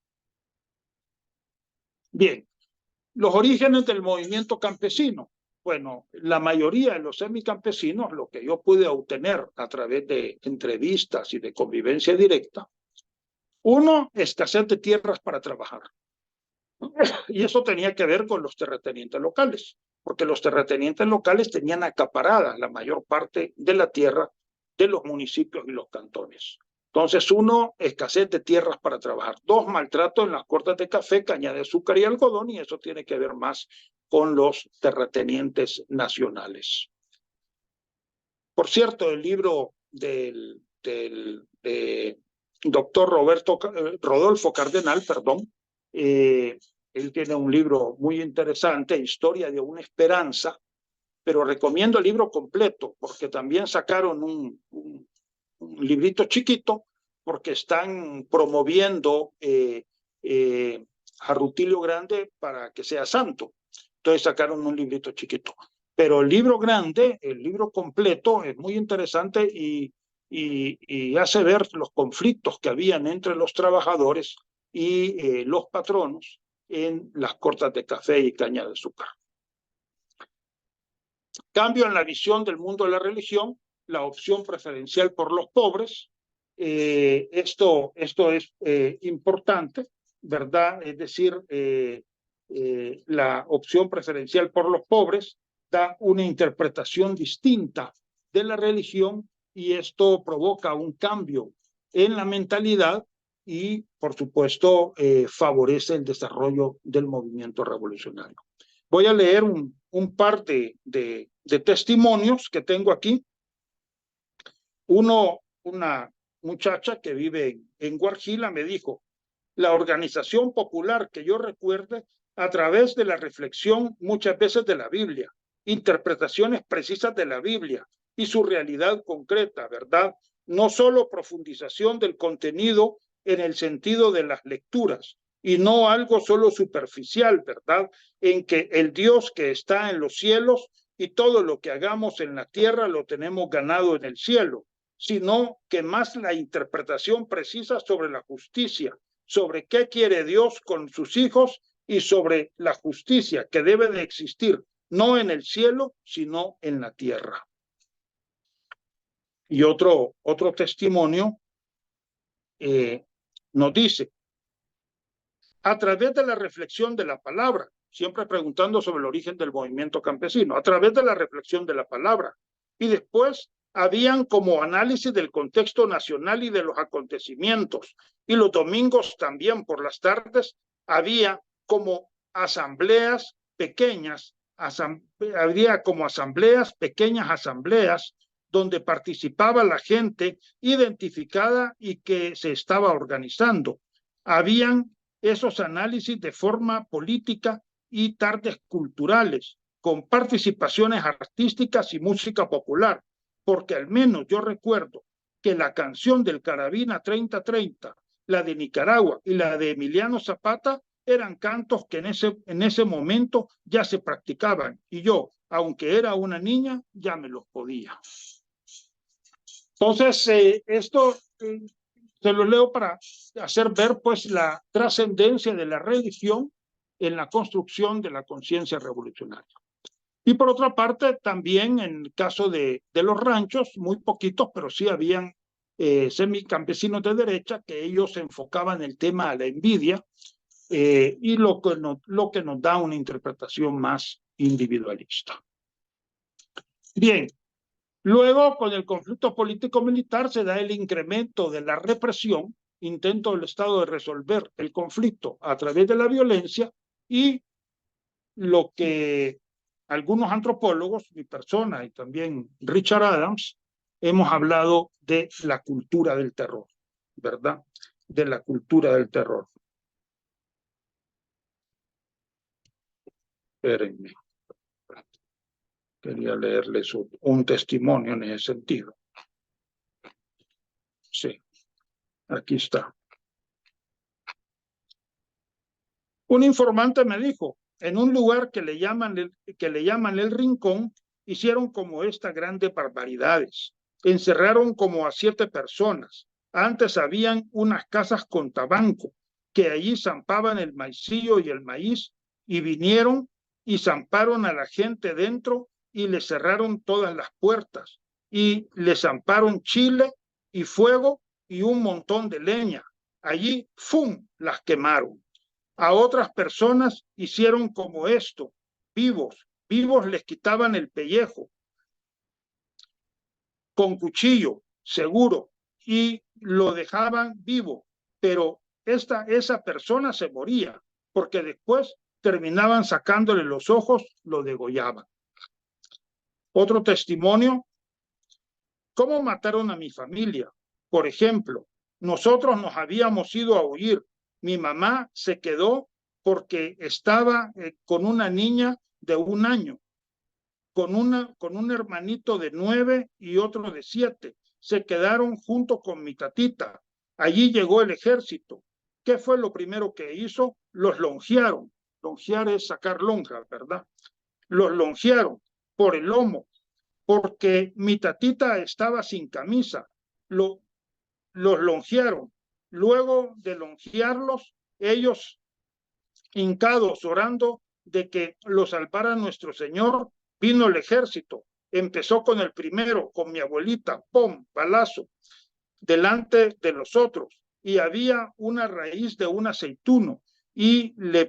Bien, los orígenes del movimiento campesino. Bueno, la mayoría de los semicampesinos, lo que yo pude obtener a través de entrevistas y de convivencia directa, uno, escasez de tierras para trabajar. Y eso tenía que ver con los terratenientes locales, porque los terratenientes locales tenían acaparadas la mayor parte de la tierra de los municipios y los cantones. Entonces, uno, escasez de tierras para trabajar. Dos, maltrato en las cortas de café, caña de azúcar y algodón, y eso tiene que ver más con los terratenientes nacionales. Por cierto, el libro del doctor Rodolfo Cardenal, él tiene un libro muy interesante, Historia de una Esperanza, pero recomiendo el libro completo, porque también sacaron un librito chiquito, porque están promoviendo a Rutilio Grande para que sea santo. Entonces sacaron un librito chiquito. Pero el libro grande, el libro completo, es muy interesante y hace ver los conflictos que habían entre los trabajadores y los patronos en las cortas de café y caña de azúcar. Cambio en la visión del mundo de la religión, la opción preferencial por los pobres. Esto es importante, ¿verdad? Es decir, la opción preferencial por los pobres da una interpretación distinta de la religión y esto provoca un cambio en la mentalidad y, por supuesto, favorece el desarrollo del movimiento revolucionario. Voy a leer un par de testimonios que tengo aquí. Una muchacha que vive en Guarjila me dijo: la organización popular que yo recuerde a través de la reflexión muchas veces de la Biblia, interpretaciones precisas de la Biblia y su realidad concreta, ¿verdad? No solo profundización del contenido en el sentido de las lecturas y no algo solo superficial, ¿verdad? En que el Dios que está en los cielos y todo lo que hagamos en la tierra lo tenemos ganado en el cielo, sino que más la interpretación precisa sobre la justicia, sobre qué quiere Dios con sus hijos y sobre la justicia que debe de existir, no en el cielo, sino en la tierra. Y otro testimonio nos dice: a través de la reflexión de la palabra, siempre preguntando sobre el origen del movimiento campesino, a través de la reflexión de la palabra, y después habían como análisis del contexto nacional y de los acontecimientos, y los domingos también por las tardes había como asambleas pequeñas, pequeñas asambleas donde participaba la gente identificada y que se estaba organizando. Habían esos análisis de forma política y tardes culturales, con participaciones artísticas y música popular, porque al menos yo recuerdo que la canción del Carabina 3030, la de Nicaragua y la de Emiliano Zapata eran cantos que en ese momento ya se practicaban y yo, aunque era una niña, ya me los podía. Entonces, esto se lo leo para hacer ver pues la trascendencia de la religión en la construcción de la conciencia revolucionaria. Y por otra parte, también en el caso de los ranchos, muy poquitos, pero sí habían semicampesinos de derecha que ellos se enfocaban el tema a la envidia y lo que nos da una interpretación más individualista. Bien, luego con el conflicto político-militar se da el incremento de la represión, intento del Estado de resolver el conflicto a través de la violencia y lo que algunos antropólogos, mi persona y también Richard Adams, hemos hablado de la cultura del terror, ¿verdad? De la cultura del terror. Espérenme. Quería leerles un testimonio en ese sentido. Sí, aquí está. Un informante me dijo, en un lugar que le llaman el Rincón, hicieron como estas grandes barbaridades. Encerraron como a 7 personas. Antes habían unas casas con tabanco, que allí zampaban el maicillo y el maíz, y vinieron y zamparon a la gente dentro y le cerraron todas las puertas, y le zamparon chile y fuego y un montón de leña. Allí, ¡fum!, las quemaron. A otras personas hicieron como esto, vivos les quitaban el pellejo con cuchillo, seguro, y lo dejaban vivo, pero esa persona se moría, porque después terminaban sacándole los ojos, lo degollaban. Otro testimonio, ¿cómo mataron a mi familia? Por ejemplo, nosotros nos habíamos ido a huir, mi mamá se quedó porque estaba con una niña de 1 año, con un hermanito de 9 y otro de 7. Se quedaron junto con mi tatita. Allí llegó el ejército. ¿Qué fue lo primero que hizo? Los longearon. Longear es sacar lonja, ¿verdad? Los longearon por el lomo, porque mi tatita estaba sin camisa. Los longearon. Luego de longearlos, ellos hincados orando de que los salvara nuestro Señor, vino el ejército. Empezó con el primero, con mi abuelita, ¡pum!, balazo, delante de los otros. Y había una raíz de un aceituno y le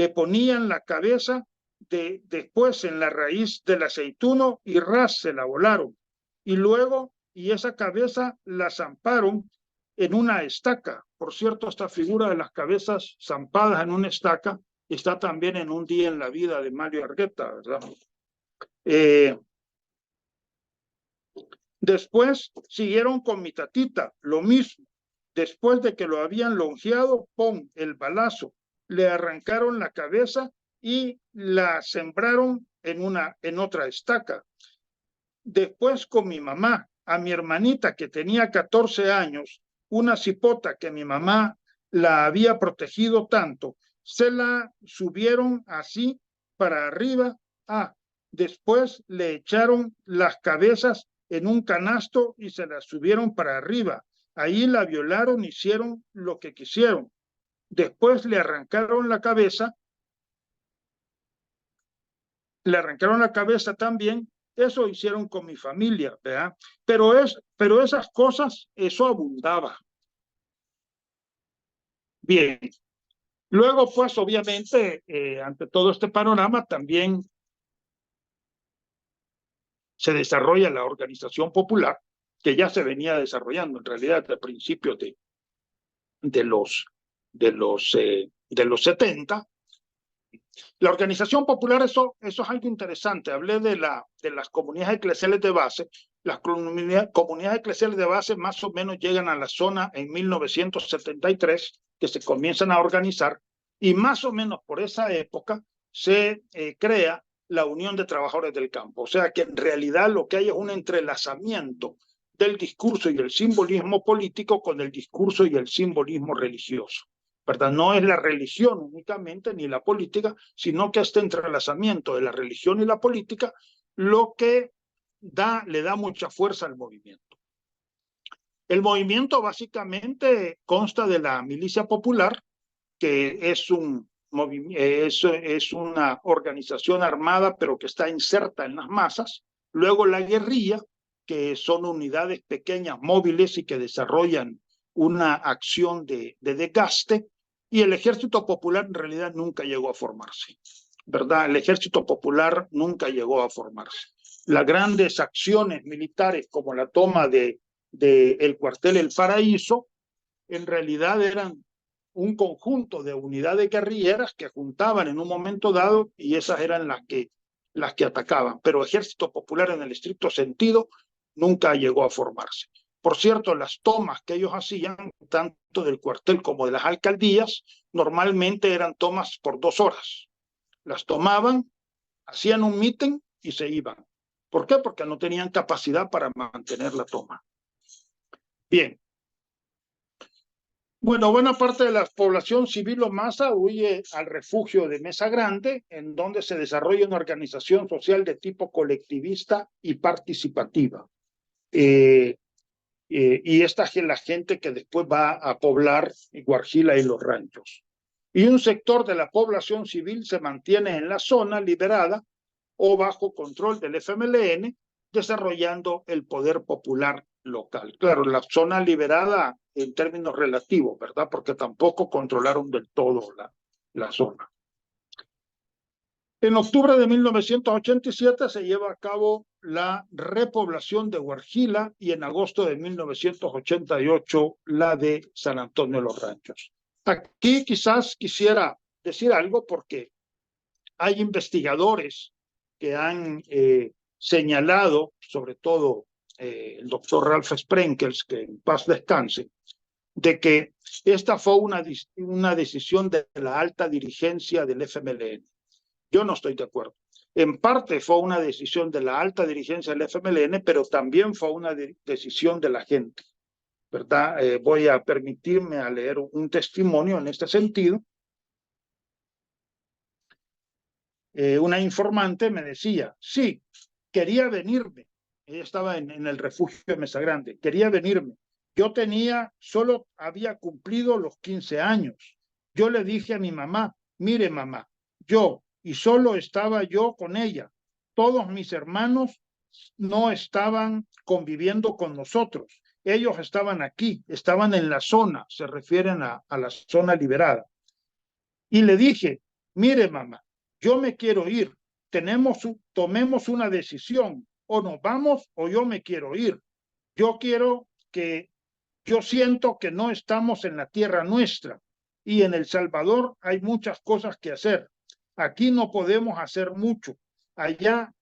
ponían la cabeza después en la raíz del aceituno y ras, se la volaron. Y luego, y esa cabeza la zamparon en una estaca. Por cierto, esta figura de las cabezas zampadas en una estaca está también en Un día en la vida de Mario Argueta, ¿verdad? Después siguieron con mi tatita, lo mismo. Después de que lo habían longeado, ¡pum!, el balazo. Le arrancaron la cabeza y la sembraron en otra estaca. Después con mi mamá, a mi hermanita que tenía 14 años, una cipota que mi mamá la había protegido tanto, se la subieron así para arriba. Después le echaron las cabezas en un canasto y se las subieron para arriba. Ahí la violaron, hicieron lo que quisieron. Después le arrancaron la cabeza también. Eso hicieron con mi familia, ¿verdad? Pero esas cosas, eso abundaba. Bien. Luego, pues, obviamente, ante todo este panorama, también se desarrolla la organización popular, que ya se venía desarrollando en realidad desde principios de los 70. La organización popular, eso es algo interesante. Hablé de las comunidades eclesiales de base. Las comunidades eclesiales de base más o menos llegan a la zona en 1973, que se comienzan a organizar, y más o menos por esa época se crea la Unión de Trabajadores del Campo. O sea que en realidad lo que hay es un entrelazamiento del discurso y el simbolismo político con el discurso y el simbolismo religioso, ¿verdad? No es la religión únicamente ni la política, sino que este entrelazamiento de la religión y la política lo que le da mucha fuerza al movimiento. El movimiento básicamente consta de la milicia popular, que es una organización armada, pero que está inserta en las masas. Luego la guerrilla, que son unidades pequeñas, móviles y que desarrollan una acción de desgaste. Y el ejército popular en realidad nunca llegó a formarse, ¿verdad? El ejército popular nunca llegó a formarse. Las grandes acciones militares como la toma del cuartel El Paraíso en realidad eran un conjunto de unidades guerrilleras que juntaban en un momento dado y esas eran las que atacaban. Pero Ejército Popular en el estricto sentido nunca llegó a formarse. Por cierto, las tomas que ellos hacían, tanto del cuartel como de las alcaldías, normalmente eran tomas por 2 horas. Las tomaban, hacían un mitin y se iban. ¿Por qué? Porque no tenían capacidad para mantener la toma. Bien. Bueno, buena parte de la población civil o masa huye al refugio de Mesa Grande, en donde se desarrolla una organización social de tipo colectivista y participativa. Y esta es la gente que después va a poblar Guarjila y los ranchos. Y un sector de la población civil se mantiene en la zona liberada o bajo control del FMLN, desarrollando el poder popular local. Claro, la zona liberada en términos relativos, ¿verdad? Porque tampoco controlaron del todo la zona. En octubre de 1987 se lleva a cabo la repoblación de Guarjila y en agosto de 1988 la de San Antonio de los Ranchos. Aquí quizás quisiera decir algo porque hay investigadores que han señalado, sobre todo el doctor Ralph Sprenkels, que en paz descanse, de que esta fue una decisión de la alta dirigencia del FMLN. Yo no estoy de acuerdo. En parte fue una decisión de la alta dirigencia del FMLN, pero también fue una decisión de la gente, ¿verdad? Voy a permitirme a leer un testimonio en este sentido. Una informante me decía, sí, quería venirme. Ella estaba en el refugio de Mesa Grande, quería venirme. Yo solo había cumplido los 15 años. Yo le dije a mi mamá, mire mamá, y solo estaba yo con ella. Todos mis hermanos no estaban conviviendo con nosotros. Ellos estaban aquí, estaban en la zona, se refieren a la zona liberada. Y le dije, mire mamá, yo me quiero ir, tomemos una decisión, o nos vamos o yo me quiero ir. Yo siento que no estamos en la tierra nuestra y en El Salvador hay muchas cosas que hacer. Aquí no podemos hacer mucho. Allá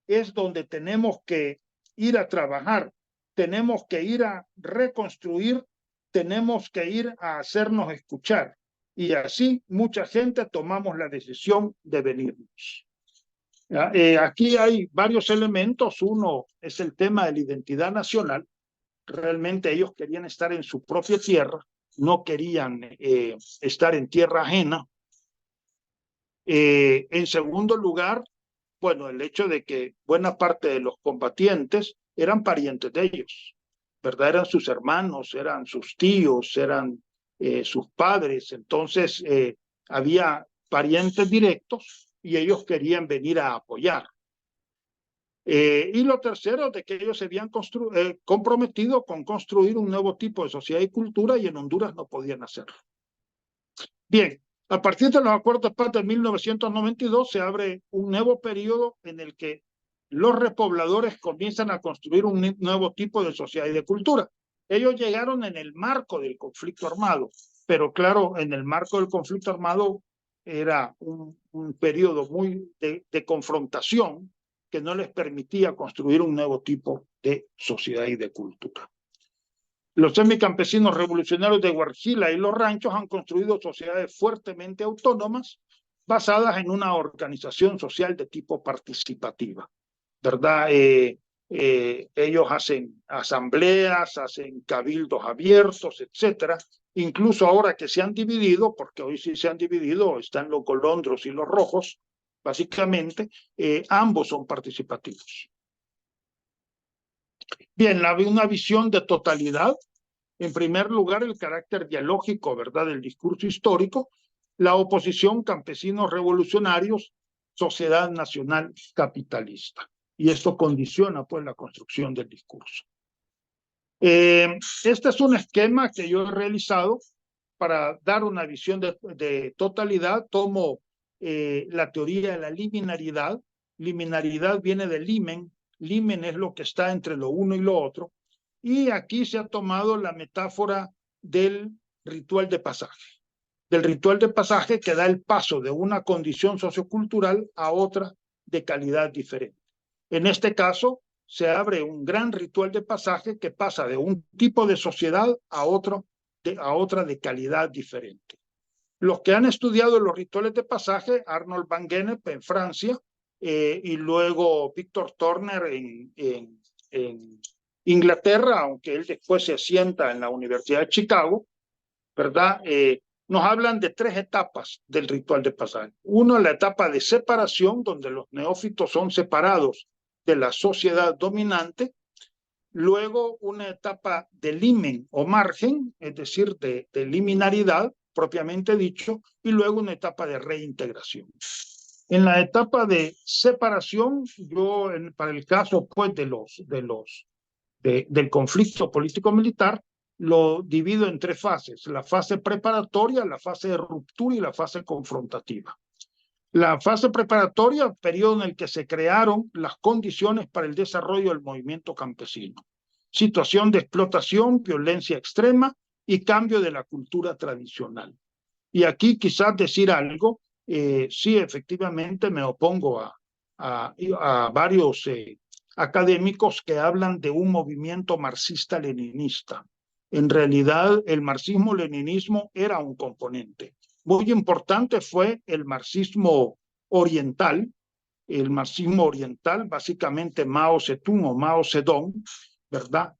es donde tenemos que ir a trabajar, tenemos que ir a reconstruir, tenemos que ir a hacernos escuchar. Y así mucha gente tomamos la decisión de venirnos. Aquí hay varios elementos. Uno es el tema de la identidad nacional. Realmente ellos querían estar en su propia tierra, no querían estar en tierra ajena. En segundo lugar, bueno, el hecho de que buena parte de los combatientes eran parientes de ellos, ¿verdad? Eran sus hermanos, eran sus tíos, eran sus padres. Entonces, había parientes directos y ellos querían venir a apoyar. Y lo tercero, de que ellos se habían comprometido con construir un nuevo tipo de sociedad y cultura y en Honduras no podían hacerlo. Bien, a partir de los acuerdos de paz de 1992 se abre un nuevo periodo en el que los repobladores comienzan a construir un nuevo tipo de sociedad y de cultura. Ellos llegaron en el marco del conflicto armado, pero claro, en el marco del conflicto armado era un periodo muy de confrontación que no les permitía construir un nuevo tipo de sociedad y de cultura. Los semicampesinos revolucionarios de Guarjila y los ranchos han construido sociedades fuertemente autónomas basadas en una organización social de tipo participativa, ¿verdad? Ellos hacen asambleas, hacen cabildos abiertos, etcétera. Incluso ahora que se han dividido, porque hoy sí se han dividido, están los golondros y los rojos, básicamente, ambos son participativos. Bien, una visión de totalidad. En primer lugar, el carácter dialógico, ¿verdad?, del discurso histórico, la oposición campesinos revolucionarios, sociedad nacional capitalista. Y esto condiciona, pues, la construcción del discurso. Este es un esquema que yo he realizado para dar una visión de totalidad. Tomo la teoría de la liminaridad. Liminaridad viene de limen. Limen es lo que está entre lo uno y lo otro. Y aquí se ha tomado la metáfora del ritual de pasaje. del ritual de pasaje que da el paso de una condición sociocultural a otra de calidad diferente. En este caso, se abre un gran ritual de pasaje que pasa de un tipo de sociedad a otra de calidad diferente. Los que han estudiado los rituales de pasaje, Arnold van Gennep en Francia, y luego Víctor Turner en Inglaterra, aunque él después se asienta en la Universidad de Chicago, ¿verdad? Nos hablan de 3 etapas del ritual de pasaje. Uno, la etapa de separación, donde los neófitos son separados de la sociedad dominante. Luego, una etapa de limen o margen, es decir, de liminaridad, propiamente dicho, y luego una etapa de reintegración. En la etapa de separación, yo, para el caso pues, del conflicto político-militar, lo divido en 3 fases: la fase preparatoria, la fase de ruptura y la fase confrontativa. La fase preparatoria, periodo en el que se crearon las condiciones para el desarrollo del movimiento campesino. Situación de explotación, violencia extrema y cambio de la cultura tradicional. Y aquí quizás decir algo, sí, efectivamente me opongo a varios académicos que hablan de un movimiento marxista-leninista. En realidad, el marxismo-leninismo era un componente. Muy importante fue el marxismo oriental, básicamente Mao Zedong o Mao Zedong, ¿verdad?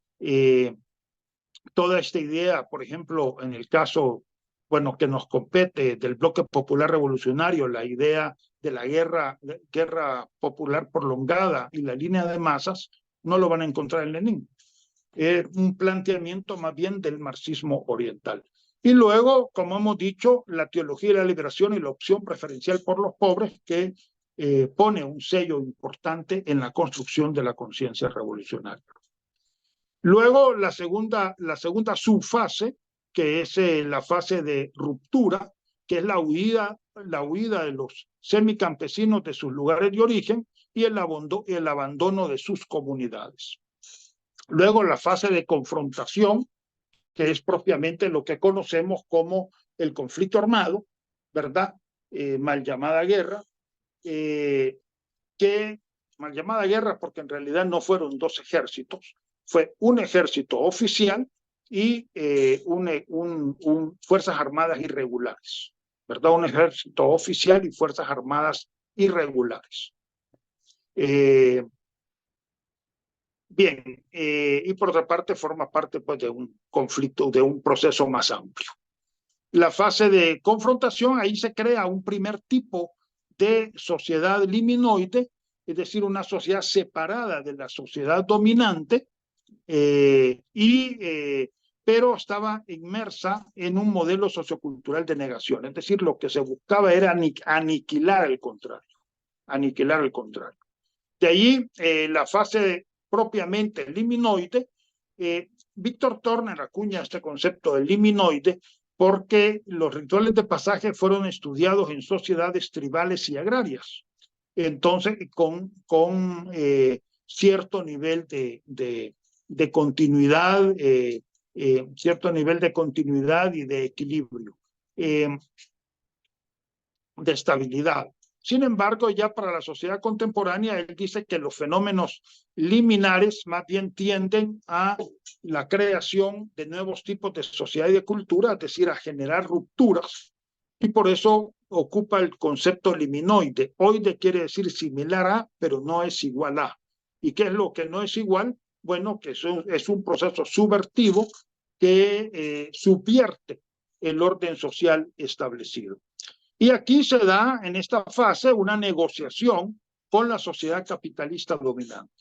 Toda esta idea, por ejemplo, en el caso, bueno, que nos compete del bloque popular revolucionario, la idea de la guerra popular prolongada y la línea de masas, no lo van a encontrar en Lenin. Es un planteamiento más bien del marxismo oriental. Y luego, como hemos dicho, la teología de la liberación y la opción preferencial por los pobres, que pone un sello importante en la construcción de la conciencia revolucionaria. Luego, la segunda subfase, que es la fase de ruptura, que es la huida de los semicampesinos de sus lugares de origen y el abandono de sus comunidades. Luego, la fase de confrontación, que es propiamente lo que conocemos como el conflicto armado, ¿verdad? Mal llamada guerra, mal llamada guerra porque en realidad no fueron 2 ejércitos, fue un ejército oficial y fuerzas armadas irregulares, ¿verdad? Un ejército oficial y fuerzas armadas irregulares. Bien, y por otra parte forma parte pues, de un conflicto, de un proceso más amplio. La fase de confrontación, ahí se crea un primer tipo de sociedad liminoide, es decir, una sociedad separada de la sociedad dominante, pero estaba inmersa en un modelo sociocultural de negación, es decir, lo que se buscaba era aniquilar el contrario, aniquilar el contrario. De ahí la fase propiamente liminoide. Víctor Turner acuña este concepto de liminoide porque los rituales de pasaje fueron estudiados en sociedades tribales y agrarias, entonces con cierto nivel de continuidad, cierto nivel de continuidad y de equilibrio, de estabilidad. Sin embargo, ya para la sociedad contemporánea, él dice que los fenómenos liminares más bien tienden a la creación de nuevos tipos de sociedad y de cultura, es decir, a generar rupturas, y por eso ocupa el concepto liminoide. Oide quiere decir similar a, pero no es igual a. ¿Y qué es lo que no es igual? Bueno, que es un proceso subvertivo que subvierte el orden social establecido. Y aquí se da en esta fase una negociación con la sociedad capitalista dominante.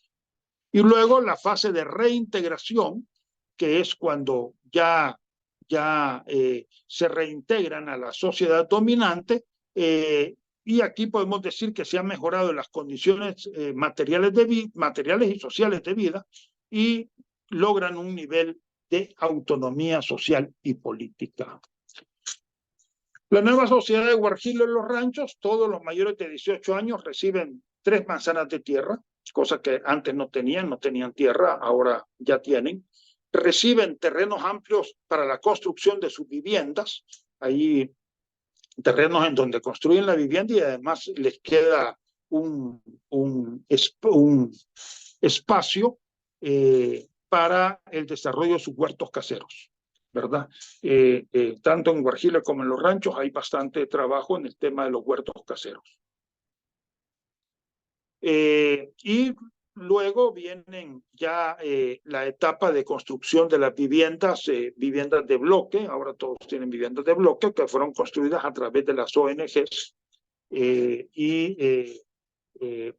Y luego la fase de reintegración, que es cuando ya se reintegran a la sociedad dominante, y aquí podemos decir que se han mejorado las condiciones materiales y sociales de vida y logran un nivel de autonomía social y política. La nueva sociedad de Guarjilo en los ranchos, todos los mayores de 18 años reciben 3 manzanas de tierra, cosa que antes no tenían tierra, ahora ya tienen. Reciben terrenos amplios para la construcción de sus viviendas. Ahí terrenos en donde construyen la vivienda y además les queda un espacio para el desarrollo de sus huertos caseros, ¿verdad? Tanto en Guarjila como en los ranchos hay bastante trabajo en el tema de los huertos caseros. Y luego vienen ya la etapa de construcción de las viviendas, viviendas de bloque, ahora todos tienen viviendas de bloque que fueron construidas a través de las ONGs y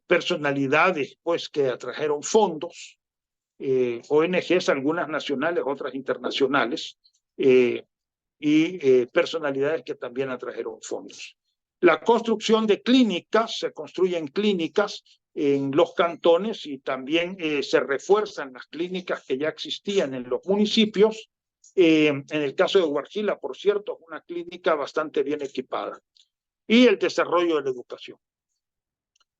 personalidades pues que atrajeron fondos, ONGs, algunas nacionales, otras internacionales, y personalidades que también atrajeron fondos. La construcción de clínicas, se construyen clínicas en los cantones y también se refuerzan las clínicas que ya existían en los municipios. En el caso de Guarjila, por cierto, una clínica bastante bien equipada. Y el desarrollo de la educación.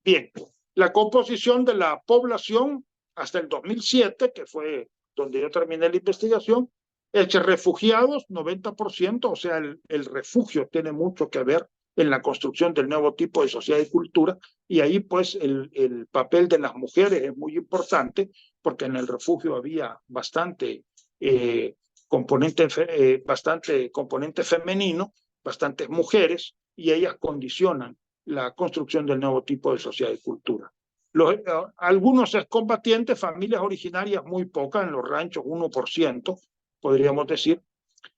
Bien, la composición de la población hasta el 2007, que fue donde yo terminé la investigación, refugiados, 90%, o sea, el refugio tiene mucho que ver en la construcción del nuevo tipo de sociedad y cultura, y ahí pues el papel de las mujeres es muy importante, porque en el refugio había bastante componente femenino, bastantes mujeres, y ellas condicionan la construcción del nuevo tipo de sociedad y cultura. Algunos excombatientes, familias originarias muy pocas, en los ranchos 1%, podríamos decir,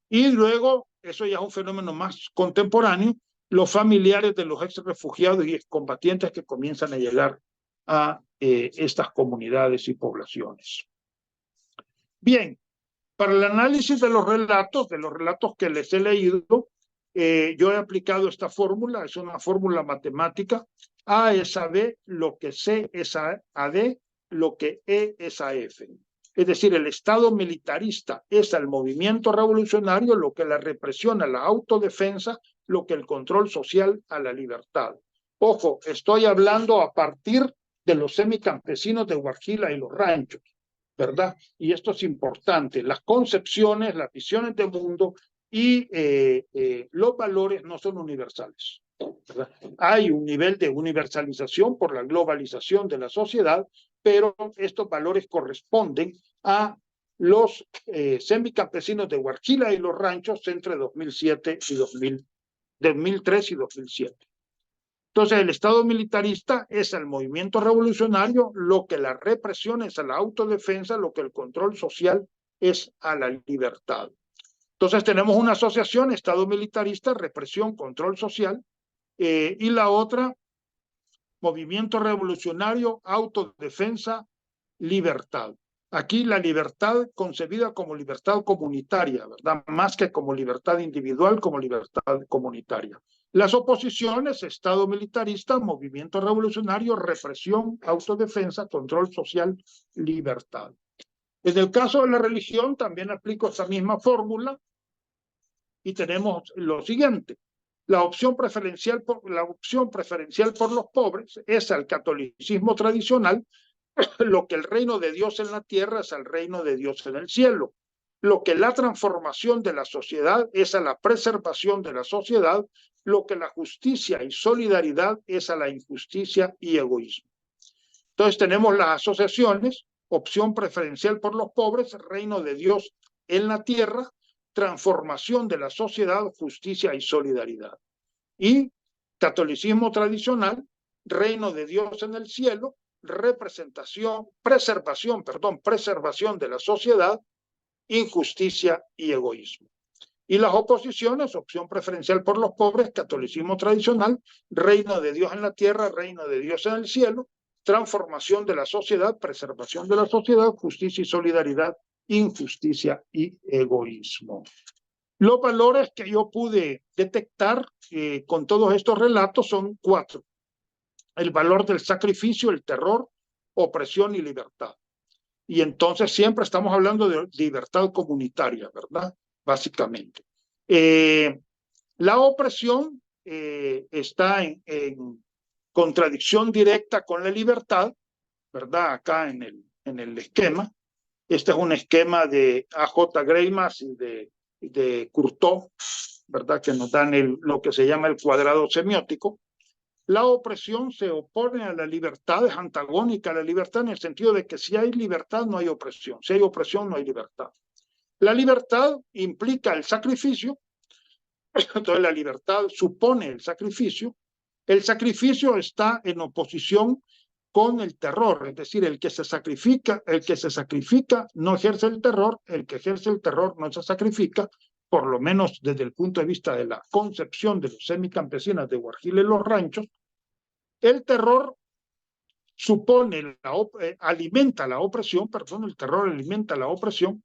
y luego, eso ya es un fenómeno más contemporáneo, los familiares de los ex refugiados y excombatientes que comienzan a llegar a estas comunidades y poblaciones. Bien, para el análisis de los relatos que les he leído, yo he aplicado esta fórmula, es una fórmula matemática. A es a B, lo que C es a D, lo que E es a F. Es decir, el Estado militarista es al movimiento revolucionario, lo que la represión a la autodefensa, lo que el control social a la libertad. Ojo, estoy hablando a partir de los semicampesinos de Guarjila y los ranchos, ¿verdad? Y esto es importante. Las concepciones, las visiones de mundo y los valores no son universales, ¿verdad? Hay un nivel de universalización por la globalización de la sociedad, pero estos valores corresponden a los semicampesinos de Guarjila y los ranchos entre 2007 y 2003 y 2007. Entonces, el Estado militarista es al movimiento revolucionario lo que la represión es a la autodefensa, lo que el control social es a la libertad. Entonces, tenemos una asociación, Estado militarista, represión, control social, y la otra, movimiento revolucionario, autodefensa, libertad. Aquí la libertad concebida como libertad comunitaria, ¿verdad? Más que como libertad individual, como libertad comunitaria. Las oposiciones, Estado militarista, movimiento revolucionario, represión, autodefensa, control social, libertad. En el caso de la religión también aplico esa misma fórmula y tenemos lo siguiente. La opción preferencial por los pobres es al catolicismo tradicional, lo que el reino de Dios en la tierra es al reino de Dios en el cielo. Lo que la transformación de la sociedad es a la preservación de la sociedad, lo que la justicia y solidaridad es a la injusticia y egoísmo. Entonces tenemos las asociaciones, opción preferencial por los pobres, reino de Dios en la tierra, transformación de la sociedad, justicia y solidaridad. Y catolicismo tradicional, reino de Dios en el cielo, preservación de la sociedad, injusticia y egoísmo. Y las oposiciones, opción preferencial por los pobres, catolicismo tradicional, reino de Dios en la tierra, reino de Dios en el cielo, transformación de la sociedad, preservación de la sociedad, justicia y solidaridad, injusticia y egoísmo. Los valores que yo pude detectar con todos estos relatos son 4. El valor del sacrificio, el terror, opresión y libertad. Y entonces siempre estamos hablando de libertad comunitaria, ¿verdad? Básicamente. La opresión está en contradicción directa con la libertad, ¿verdad? Acá en el esquema. Este es un esquema de A.J. Greimas y de Courtauld, ¿verdad? Que nos dan lo que se llama el cuadrado semiótico. La opresión se opone a la libertad, es antagónica a la libertad en el sentido de que si hay libertad no hay opresión, si hay opresión no hay libertad. La libertad implica el sacrificio, entonces la libertad supone el sacrificio está en oposición con el terror, es decir, el que se sacrifica no ejerce el terror, el que ejerce el terror no se sacrifica, por lo menos desde el punto de vista de la concepción de los semicampesinos de Guarjil en los ranchos. El terror alimenta la opresión, el terror alimenta la opresión,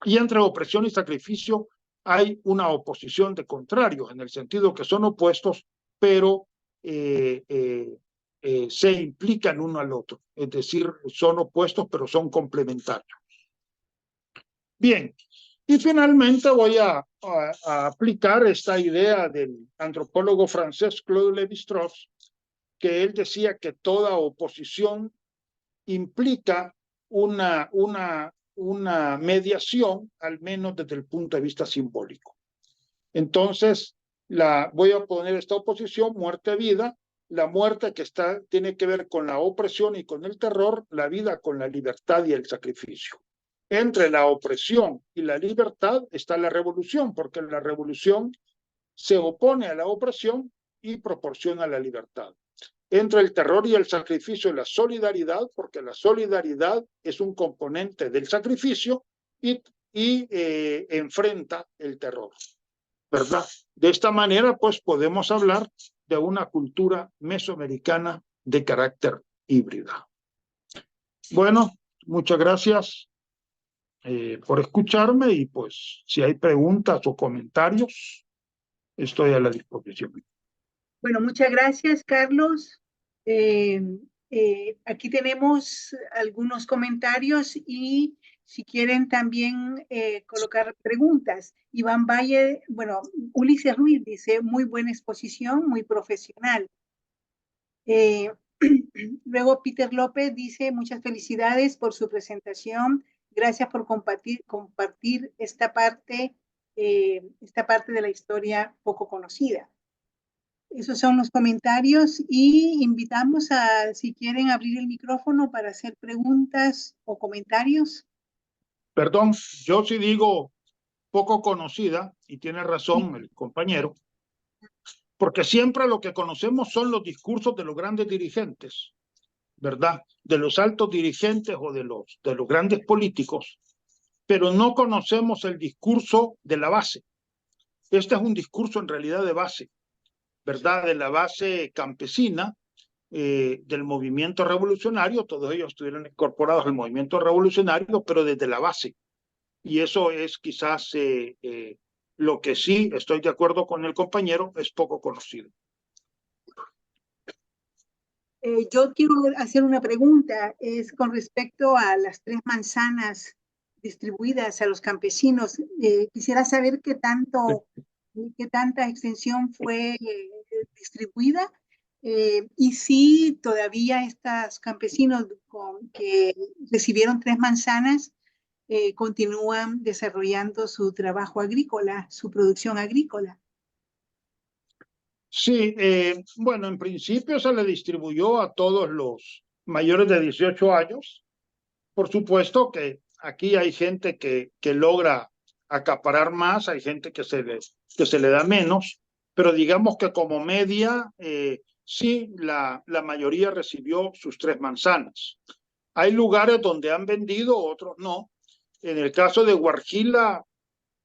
y entre opresión y sacrificio hay una oposición de contrarios, en el sentido que son opuestos, pero se implican uno al otro, es decir, son opuestos, pero son complementarios. Bien, y finalmente voy a aplicar esta idea del antropólogo francés Claude Lévi-Strauss, que él decía que toda oposición implica una mediación, al menos desde el punto de vista simbólico. Entonces, voy a poner esta oposición, muerte-vida, la muerte que tiene que ver con la opresión y con el terror, la vida con la libertad y el sacrificio. Entre la opresión y la libertad está la revolución, porque la revolución se opone a la opresión y proporciona la libertad. Entre el terror y el sacrificio, la solidaridad, porque la solidaridad es un componente del sacrificio y enfrenta el terror, ¿verdad? De esta manera, pues, podemos hablar de una cultura mesoamericana de carácter híbrida. Bueno, muchas gracias por escucharme y, pues, si hay preguntas o comentarios, estoy a la disposición. Bueno, muchas gracias, Carlos. Aquí tenemos algunos comentarios y si quieren también colocar preguntas. Iván Valle, bueno, Ulises Ruiz dice, muy buena exposición, muy profesional. Luego Peter López dice, muchas felicidades por su presentación. Gracias por compartir esta parte de la historia poco conocida. Esos son los comentarios y invitamos a, si quieren, abrir el micrófono para hacer preguntas o comentarios. Perdón, yo sí digo poco conocida, y tiene razón el compañero, porque siempre lo que conocemos son los discursos de los grandes dirigentes, ¿verdad? De los altos dirigentes o de los grandes políticos, pero no conocemos el discurso de la base. Este es un discurso en realidad de base, ¿verdad? De la base campesina, del movimiento revolucionario. Todos ellos estuvieron incorporados al movimiento revolucionario, pero desde la base. Y eso es quizás lo que sí estoy de acuerdo con el compañero, es poco conocido. Yo quiero hacer una pregunta, es con respecto a las 3 manzanas distribuidas a los campesinos. Quisiera saber qué tanta extensión fue distribuida y si todavía estos campesinos que recibieron 3 manzanas continúan desarrollando su trabajo agrícola, su producción agrícola. Sí, bueno, en principio se le distribuyó a todos los mayores de 18 años. Por supuesto que aquí hay gente que logra acaparar más, hay gente que se le da menos, pero digamos que como media, sí, la mayoría recibió sus 3 manzanas. Hay lugares donde han vendido, otros no. En el caso de Guarjila,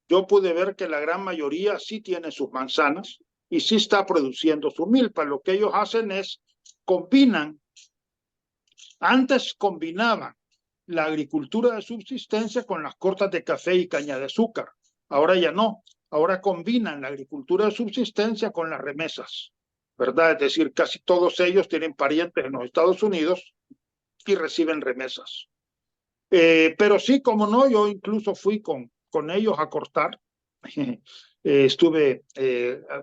yo pude ver que la gran mayoría sí tiene sus manzanas y sí está produciendo su milpa. Lo que ellos hacen es antes combinaban la agricultura de subsistencia con las cortas de café y caña de azúcar. Ahora ya no. Ahora combinan la agricultura de subsistencia con las remesas, ¿verdad? Es decir, casi todos ellos tienen parientes en los Estados Unidos y reciben remesas. Pero sí, como no, yo incluso fui con ellos a cortar.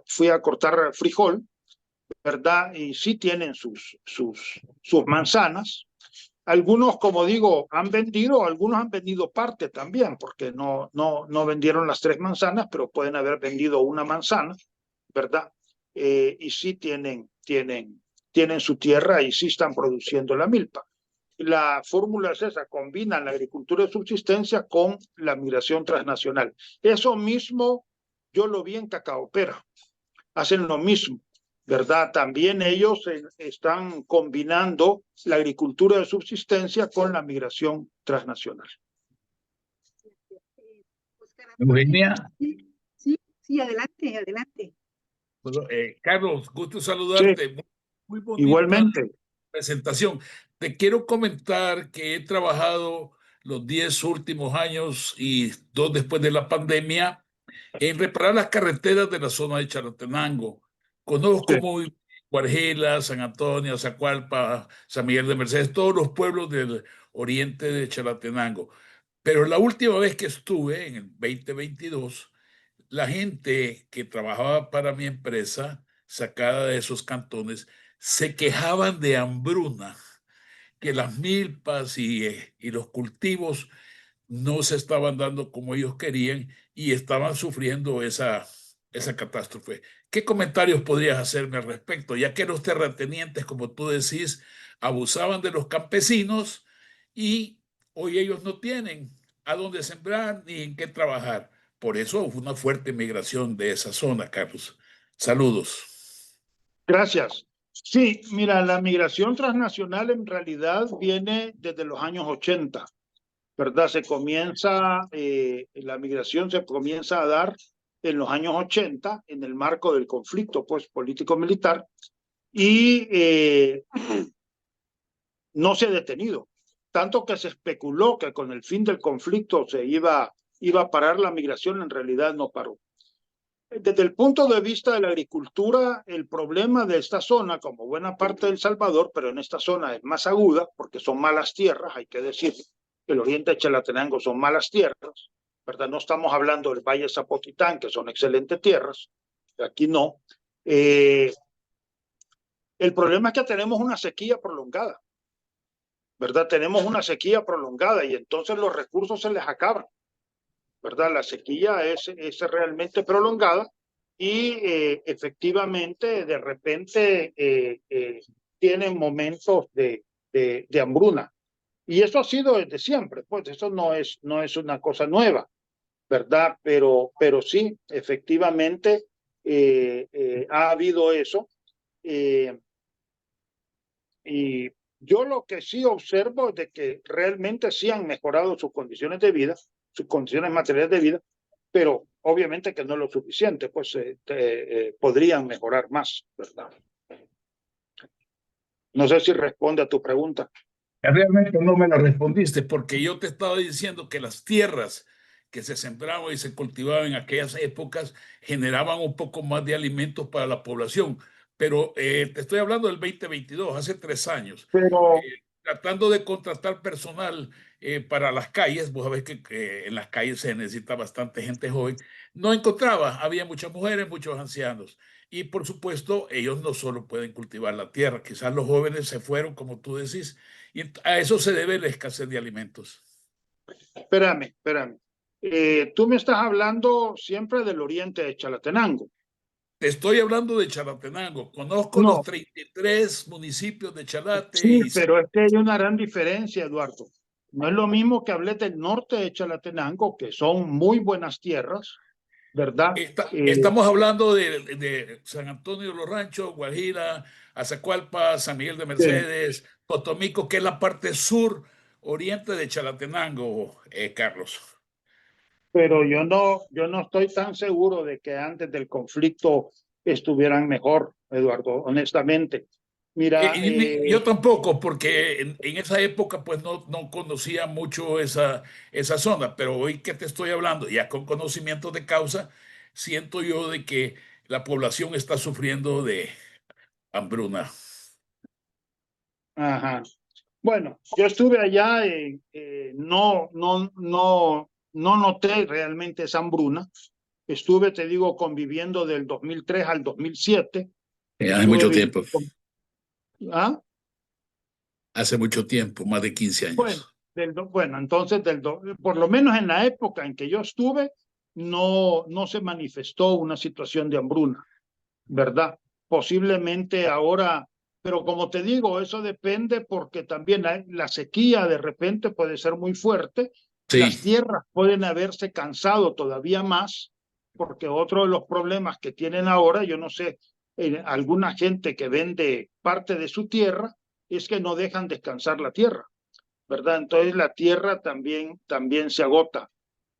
Fui a cortar frijol, ¿verdad? Y sí tienen sus manzanas. Algunos, como digo, algunos han vendido parte también, porque no vendieron las 3 manzanas, pero pueden haber vendido una manzana, ¿verdad? Y sí tienen su tierra y sí están produciendo la milpa. La fórmula es esa, combinan la agricultura de subsistencia con la migración transnacional. Eso mismo yo lo vi en Cacaopera, hacen lo mismo, ¿verdad? También ellos están combinando la agricultura de subsistencia con la migración transnacional. Oscar Antonio, Eugenia, sí, adelante. bueno, Carlos, gusto Sí, saludarte. Muy bonita igualmente. presentación. Te quiero comentar que he trabajado los 10 últimos años y 2 después de la pandemia en reparar las carreteras de la zona de Chalatenango. Conozco Sí. muy Guarjela, San Antonio, Zacualpa, San Miguel de Mercedes, todos los pueblos del oriente de Chalatenango. Pero la última vez que estuve, en el 2022, la gente que trabajaba para mi empresa, sacada de esos cantones, se quejaban de hambruna, que las milpas y los cultivos no se estaban dando como ellos querían y estaban sufriendo esa catástrofe. ¿Qué comentarios podrías hacerme al respecto? Ya que los terratenientes, como tú decís, abusaban de los campesinos y hoy ellos no tienen a dónde sembrar ni en qué trabajar. Por eso hubo una fuerte migración de esa zona, Carlos. Saludos. Gracias. Sí, mira, la migración transnacional en realidad viene desde los años 80, ¿verdad? La migración se comienza a dar en los años 80 en el marco del conflicto, pues, político-militar, y no se ha detenido. Tanto que se especuló que con el fin del conflicto se iba a parar la migración, en realidad no paró. Desde el punto de vista de la agricultura, el problema de esta zona, como buena parte de El Salvador, pero en esta zona es más aguda, porque son malas tierras, hay que decir, el oriente de Chalatenango son malas tierras, ¿verdad? No estamos hablando del Valle Zapotitán, que son excelentes tierras, aquí no. El problema es que tenemos una sequía prolongada, ¿verdad? Tenemos una sequía prolongada y entonces los recursos se les acaban, ¿verdad? La sequía es realmente prolongada y efectivamente de repente tienen momentos de hambruna. Y eso ha sido desde siempre, pues eso no es una cosa nueva, ¿verdad? Pero sí, efectivamente ha habido eso. Y yo lo que sí observo es de que realmente sí han mejorado sus condiciones de vida, sus condiciones materiales de vida, pero obviamente que no es lo suficiente, pues podrían mejorar más, ¿verdad? No sé si responde a tu pregunta. Realmente no me la respondiste porque yo te estaba diciendo que las tierras que se sembraban y se cultivaban en aquellas épocas generaban un poco más de alimentos para la población. Pero te estoy hablando del 2022, hace 3 años. Pero Tratando de contratar personal para las calles, vos sabés que en las calles se necesita bastante gente joven, no encontraba, había muchas mujeres, muchos ancianos. Y por supuesto, ellos no solo pueden cultivar la tierra, quizás los jóvenes se fueron, como tú decís, y a eso se debe la escasez de alimentos. espérame. Tú me estás hablando siempre del oriente de Chalatenango. Te estoy hablando de Chalatenango. Conozco los No, 33 municipios de Chalate sí, y pero es que hay una gran diferencia, Eduardo. No es lo mismo que hablé del norte de Chalatenango, que son muy buenas tierras, ¿verdad? Estamos hablando de San Antonio de los Ranchos, Guajira, Azacualpa, San Miguel de Mercedes, Cotomico, que es la parte sur oriente de Chalatenango, Carlos. Pero yo no estoy tan seguro de que antes del conflicto estuvieran mejor, Eduardo, honestamente. Mira, Yo tampoco, porque en esa época pues no conocía mucho esa zona, pero hoy que te estoy hablando, ya con conocimiento de causa, siento yo de que la población está sufriendo de hambruna. ajá. Bueno, yo estuve allá, no noté realmente esa hambruna. Estuve, te digo, conviviendo del 2003 al 2007. Hace Estuve mucho viviendo tiempo. ¿Ah? Hace mucho tiempo, más de 15 años. Bueno, entonces, por lo menos en la época en que yo estuve, no se manifestó una situación de hambruna, ¿verdad? Posiblemente ahora, pero como te digo, eso depende porque también la sequía de repente puede ser muy fuerte, las Sí, tierras pueden haberse cansado todavía más, porque otro de los problemas que tienen ahora, yo no sé, alguna gente que vende parte de su tierra, es que no dejan descansar la tierra, ¿verdad? Entonces la tierra también se agota.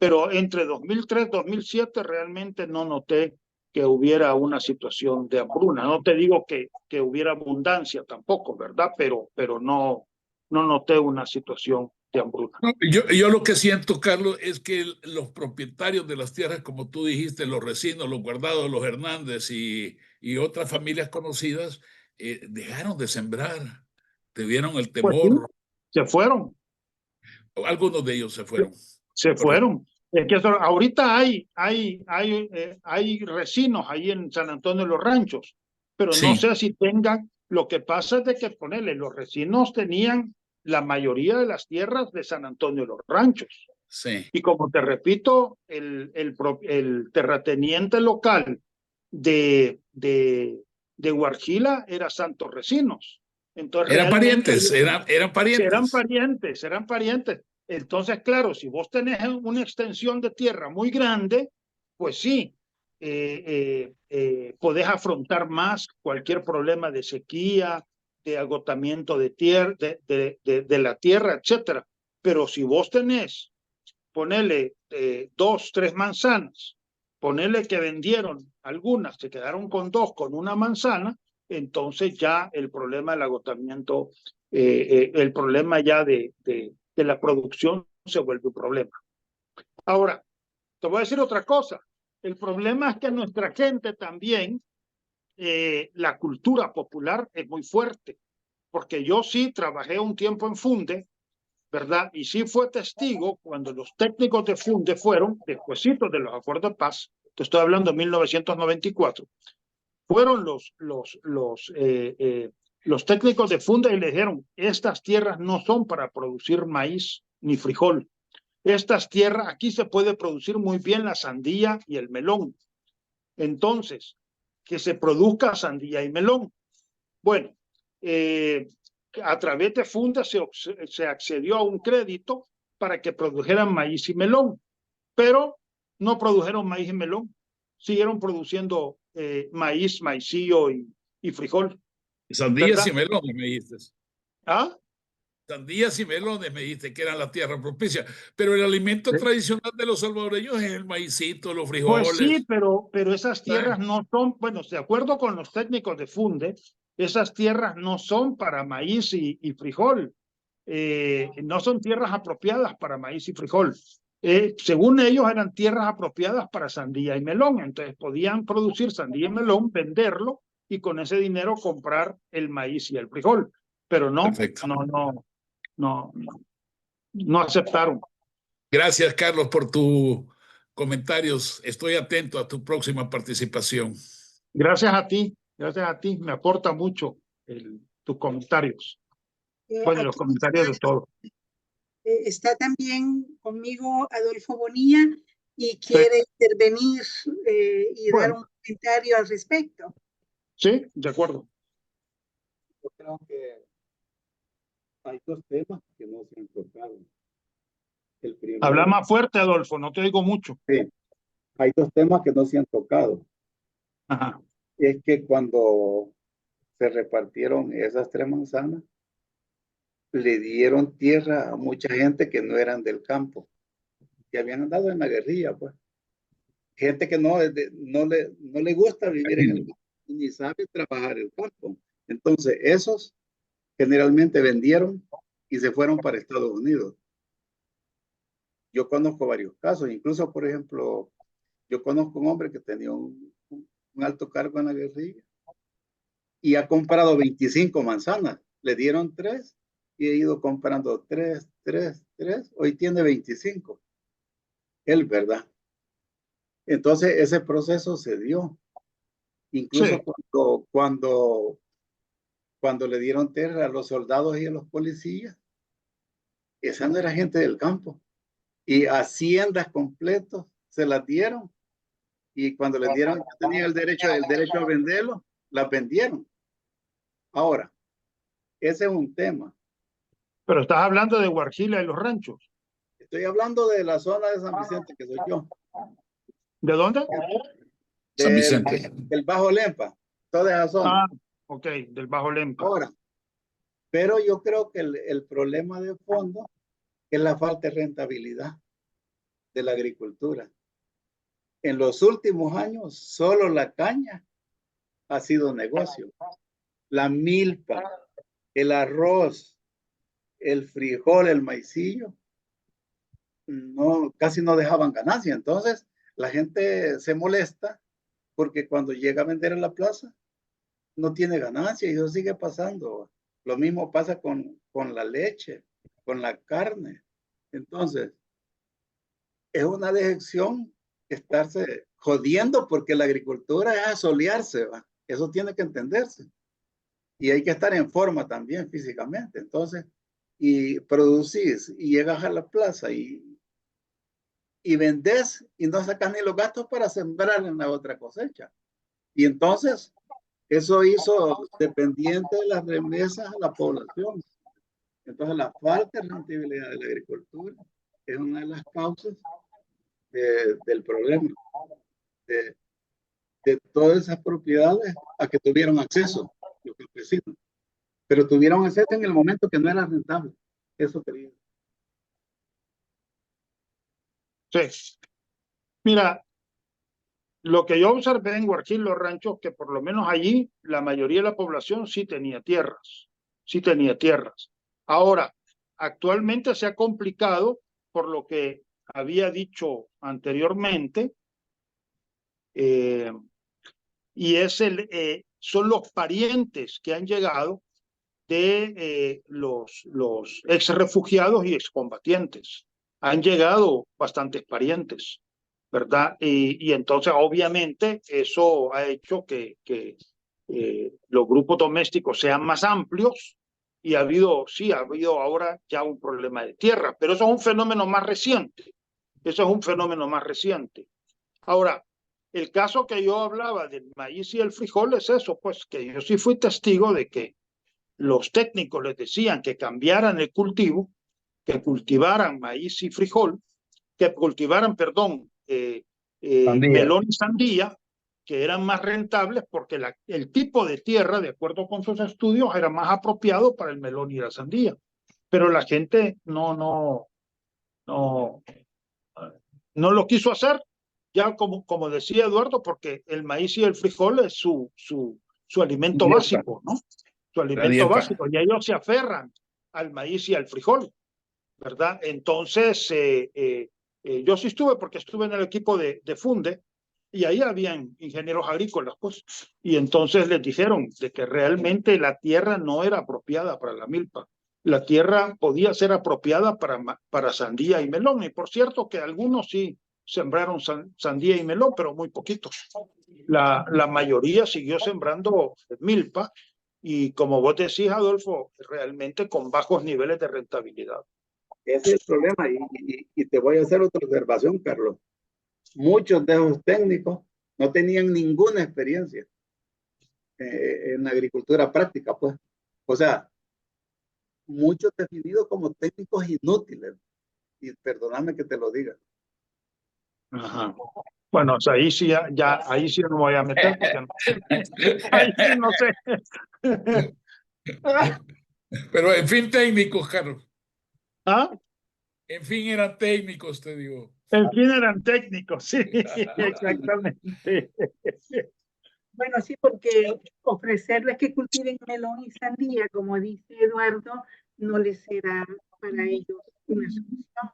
Pero entre 2003 y 2007 realmente no noté que hubiera una situación de hambruna. No te digo que hubiera abundancia tampoco, ¿verdad? Pero no noté una situación de hambruna. no, yo lo que siento, Carlos, es que los propietarios de las tierras, como tú dijiste, los Recinos, los Guardados, los Hernández y otras familias conocidas, dejaron de sembrar, tuvieron el Pues sí, temor, se fueron. algunos de ellos se fueron. Se Correcto. fueron. Es que ahorita hay resinos ahí en San Antonio de los Ranchos, pero no Sí, sé si tengan. Lo que pasa es de que ponele, los resinos tenían la mayoría de las tierras de San Antonio de los Ranchos. sí. Y como te repito, el terrateniente local de Huarjila era Santos Resinos. Entonces Eran realmente parientes, eran parientes. eran parientes. Entonces, claro, si vos tenés una extensión de tierra muy grande, pues sí, podés afrontar más cualquier problema de sequía, de agotamiento de tierra, de la tierra, etcétera. Pero si vos tenés, ponele 2, 3 manzanas, ponele que vendieron algunas, se quedaron con 2, con una manzana, entonces ya el problema del agotamiento, el problema ya de la producción se vuelve un problema. Ahora, te voy a decir otra cosa. El problema es que nuestra gente también, la cultura popular es muy fuerte, porque yo sí trabajé un tiempo en Funde, ¿verdad? Y sí fue testigo cuando los técnicos de Funde fueron, despuesito de los acuerdos de paz, te estoy hablando de 1994, fueron los técnicos de Funde y le dijeron, estas tierras no son para producir maíz ni frijol. Estas tierras, aquí se puede producir muy bien la sandía y el melón. Entonces, que se produzca sandía y melón. Bueno, a través de Funda se accedió a un crédito para que produjeran maíz y melón, pero no produjeron maíz y melón, siguieron produciendo maíz, maicillo y frijol, Sandías y ¿verdad? melones, me dijiste. ¿Ah? Sandías y melones, me dijiste que eran la tierra propicia. Pero el alimento tradicional de los salvadoreños es el maicito, los Pues sí, frijoles. pero esas tierras ¿Sabes? no son, bueno, de acuerdo con los técnicos de Funde, esas tierras no son para maíz y frijol. No son tierras apropiadas para maíz y frijol. Según ellos eran tierras apropiadas para sandía y melón, entonces podían producir sandía y melón, venderlo y con ese dinero comprar el maíz y el frijol, pero Perfecto. no aceptaron. Gracias, Carlos, por tus comentarios. Estoy atento a tu próxima participación. Gracias a ti, me aporta mucho tus comentarios, bueno, los Aquí comentarios de todos. está también conmigo Adolfo Bonilla y Sí, quiere intervenir y dar bueno, un comentario al respecto. sí, de acuerdo. Yo creo que hay dos temas que no se han tocado. El Habla primero, más fuerte, Adolfo, no te digo mucho. sí, hay dos temas que no se han tocado. Ajá. Es que cuando se repartieron esas 3 manzanas, le dieron tierra a mucha gente que no eran del campo, que habían andado en la guerrilla, pues. Gente que no le gusta vivir en el campo, ni sabe trabajar el campo. Entonces, esos generalmente vendieron y se fueron para Estados Unidos. Yo conozco varios casos, incluso, por ejemplo, yo conozco un hombre que tenía un alto cargo en la guerrilla y ha comprado 25 manzanas. Le dieron 3 y ha ido comprando 3, 3, 3. Hoy tiene 25. Él, ¿verdad? Entonces, ese proceso se dio. Incluso Sí, cuando cuando le dieron tierra a los soldados y a los policías, esa no era gente del campo. Y haciendas completas se las dieron. Y cuando les dieron, tenían el derecho a venderlo, las vendieron. Ahora, ese es un tema. Pero estás hablando de Huarjila y los ranchos. Estoy hablando de la zona de San Vicente, que soy yo. ¿De dónde? San Vicente. Del Bajo Lempa, toda esa zona. Ah, ok, del Bajo Lempa. Ahora, pero yo creo que el problema de fondo es la falta de rentabilidad de la agricultura. En los últimos años, solo la caña ha sido negocio. La milpa, el arroz, el frijol, el maicillo, no, casi no dejaban ganancia. Entonces, la gente se molesta porque cuando llega a vender en la plaza, no tiene ganancia y eso sigue pasando. Lo mismo pasa con la leche, con la carne. Entonces, es una decepción estarse jodiendo porque la agricultura es asolearse, ¿va? Eso tiene que entenderse. Y hay que estar en forma también físicamente. Entonces, y producís y llegas a la plaza y vendés y no sacas ni los gastos para sembrar en la otra cosecha. Y entonces, eso hizo dependiente de las remesas a la población. Entonces, la falta de rentabilidad de la agricultura es una de las causas del problema de todas esas propiedades a que tuvieron acceso los campesinos. Pero tuvieron acceso en el momento que no era rentable. Eso quería. Sí. Mira, lo que yo observé en Huarjil, los ranchos, que por lo menos allí la mayoría de la población sí tenía tierras. Sí tenía tierras. Ahora, actualmente se ha complicado por lo que había dicho anteriormente, y es son los parientes que han llegado de los ex refugiados y excombatientes. Han llegado bastantes parientes, ¿verdad? Y entonces, obviamente, eso ha hecho que los grupos domésticos sean más amplios y ha habido ahora ya un problema de tierra, pero eso es un fenómeno más reciente. Eso es un fenómeno más reciente. Ahora, el caso que yo hablaba del maíz y el frijol es eso, pues que yo sí fui testigo de que los técnicos les decían que cambiaran el cultivo, que cultivaran maíz y frijol, que cultivaran, perdón, melón y sandía, que eran más rentables porque el tipo de tierra, de acuerdo con sus estudios, era más apropiado para el melón y la sandía. Pero la gente no lo quiso hacer, ya como decía Eduardo, porque el maíz y el frijol es su alimento básico, ¿no? Su alimento básico, y ellos se aferran al maíz y al frijol, ¿verdad? Entonces, yo sí estuve, porque estuve en el equipo de Funde, y ahí habían ingenieros agrícolas, pues, y entonces les dijeron de que realmente la tierra no era apropiada para la milpa. La tierra podía ser apropiada para sandía y melón, y por cierto que algunos sí sembraron sandía y melón, pero muy poquitos. La mayoría siguió sembrando milpa, y como vos decís, Adolfo, realmente con bajos niveles de rentabilidad. Ese es el problema y te voy a hacer otra observación, Carlos. Muchos de esos técnicos no tenían ninguna experiencia en la agricultura práctica, pues. O sea, muchos definidos como técnicos inútiles. Y perdóname que te lo diga. Ajá. Bueno, o sea, ahí sí ahí sí no me voy a meter porque ahí sí no sé. Pero en fin, técnicos, Carlos. ¿Ah? En fin, eran técnicos, te digo. En fin, eran técnicos, sí, exactamente. Bueno, sí, porque ofrecerles que cultiven melón y sandía, como dice Eduardo, no les será para ellos una solución.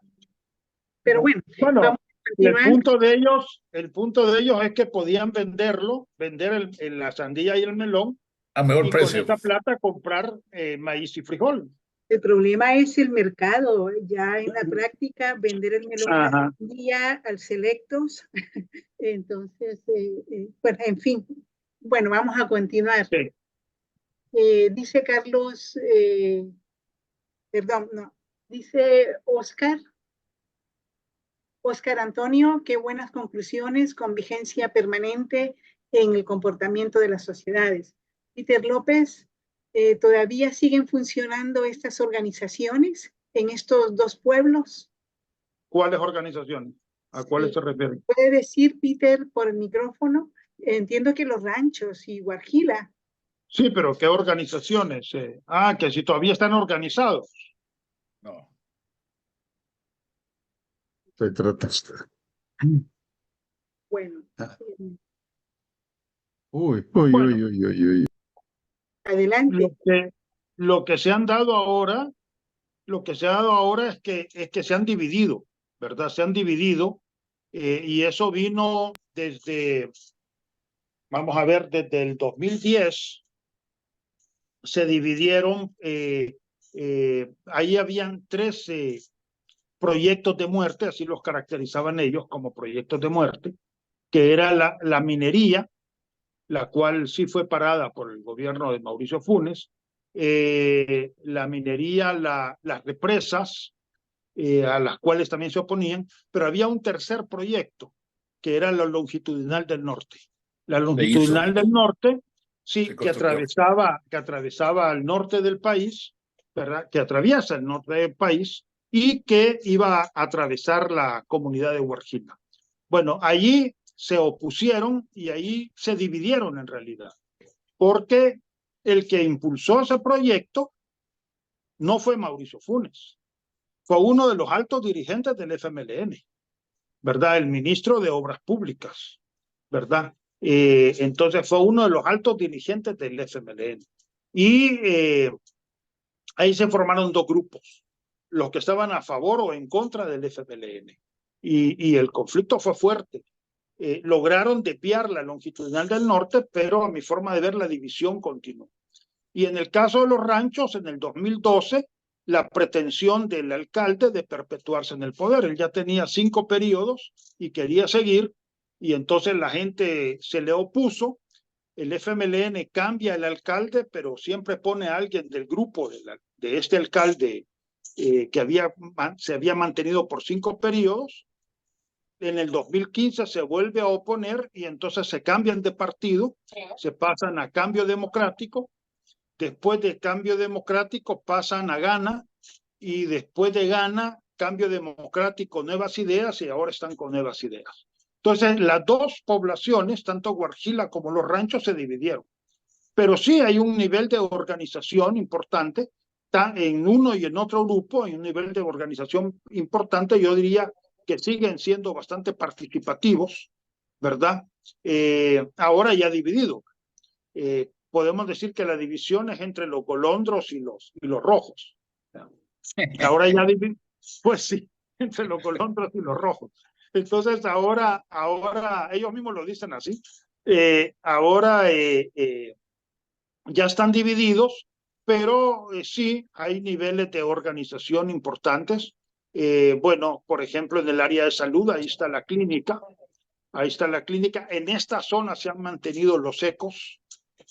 Pero bueno, vamos a continuar. El punto de ellos es que podían vender la sandía y el melón a mejor y precio. con esa plata comprar maíz y frijol. El problema es el mercado, ya en la práctica vender el melón y la sandía al selectos. Entonces, pues en fin, bueno, vamos a continuar. Sí. Dice Carlos, perdón, no, dice Oscar Antonio, qué buenas conclusiones con vigencia permanente en el comportamiento de las sociedades. Peter López, ¿todavía siguen funcionando estas organizaciones en estos dos pueblos? ¿Cuáles organizaciones? ¿A cuáles se refieren? ¿Puede decir, Peter, por el micrófono? Entiendo que los ranchos y Guarjila. Sí, pero ¿qué organizaciones? Que si todavía están organizados. No. Se trata. Bueno. Uy. Adelante. Lo que se han dado ahora, es que se han dividido, ¿verdad? Se han dividido y eso vino desde, vamos a ver, desde el 2010 se dividieron, ahí habían 13 proyectos de muerte, así los caracterizaban ellos como proyectos de muerte, que era la minería, la cual sí fue parada por el gobierno de Mauricio Funes, la minería, las represas, a las cuales también se oponían, pero había un tercer proyecto, que era la longitudinal del norte. La longitudinal del norte, sí, que atravesaba al norte del país, ¿verdad? Que atraviesa el norte del país y que iba a atravesar la comunidad de Huarjila. Bueno, allí se opusieron y ahí se dividieron en realidad, porque el que impulsó ese proyecto no fue Mauricio Funes, fue uno de los altos dirigentes del FMLN, ¿verdad? El ministro de Obras Públicas, ¿verdad? Entonces fue uno de los altos dirigentes del FMLN. Y ahí se formaron dos grupos, los que estaban a favor o en contra del FMLN. Y el conflicto fue fuerte. Lograron desviar la longitudinal del norte, pero a mi forma de ver la división continuó. Y en el caso de los ranchos, en el 2012, la pretensión del alcalde de perpetuarse en el poder. Él ya tenía 5 periodos y quería seguir, y entonces la gente se le opuso. El FMLN cambia el alcalde, pero siempre pone a alguien del grupo de este alcalde que se había mantenido por 5 periodos. En el 2015 se vuelve a oponer y entonces se cambian de partido, se pasan a Cambio Democrático. Después de Cambio Democrático pasan a Gana y después de Gana, Cambio Democrático, Nuevas Ideas, y ahora están con Nuevas Ideas. Entonces, las dos poblaciones, tanto Guarjila como los ranchos, se dividieron. Pero sí hay un nivel de organización importante, en uno y en otro grupo, hay un nivel de organización importante, yo diría que siguen siendo bastante participativos, ¿verdad? Ahora ya dividido. Podemos decir que la división es entre los golondros y los rojos. Ahora ya pues sí, entre los golondros y los rojos. Entonces ahora ellos mismos lo dicen así. Ahora ya están divididos, pero sí hay niveles de organización importantes. Bueno, por ejemplo, en el área de salud, ahí está la clínica. Ahí está la clínica. En esta zona se han mantenido los ecos.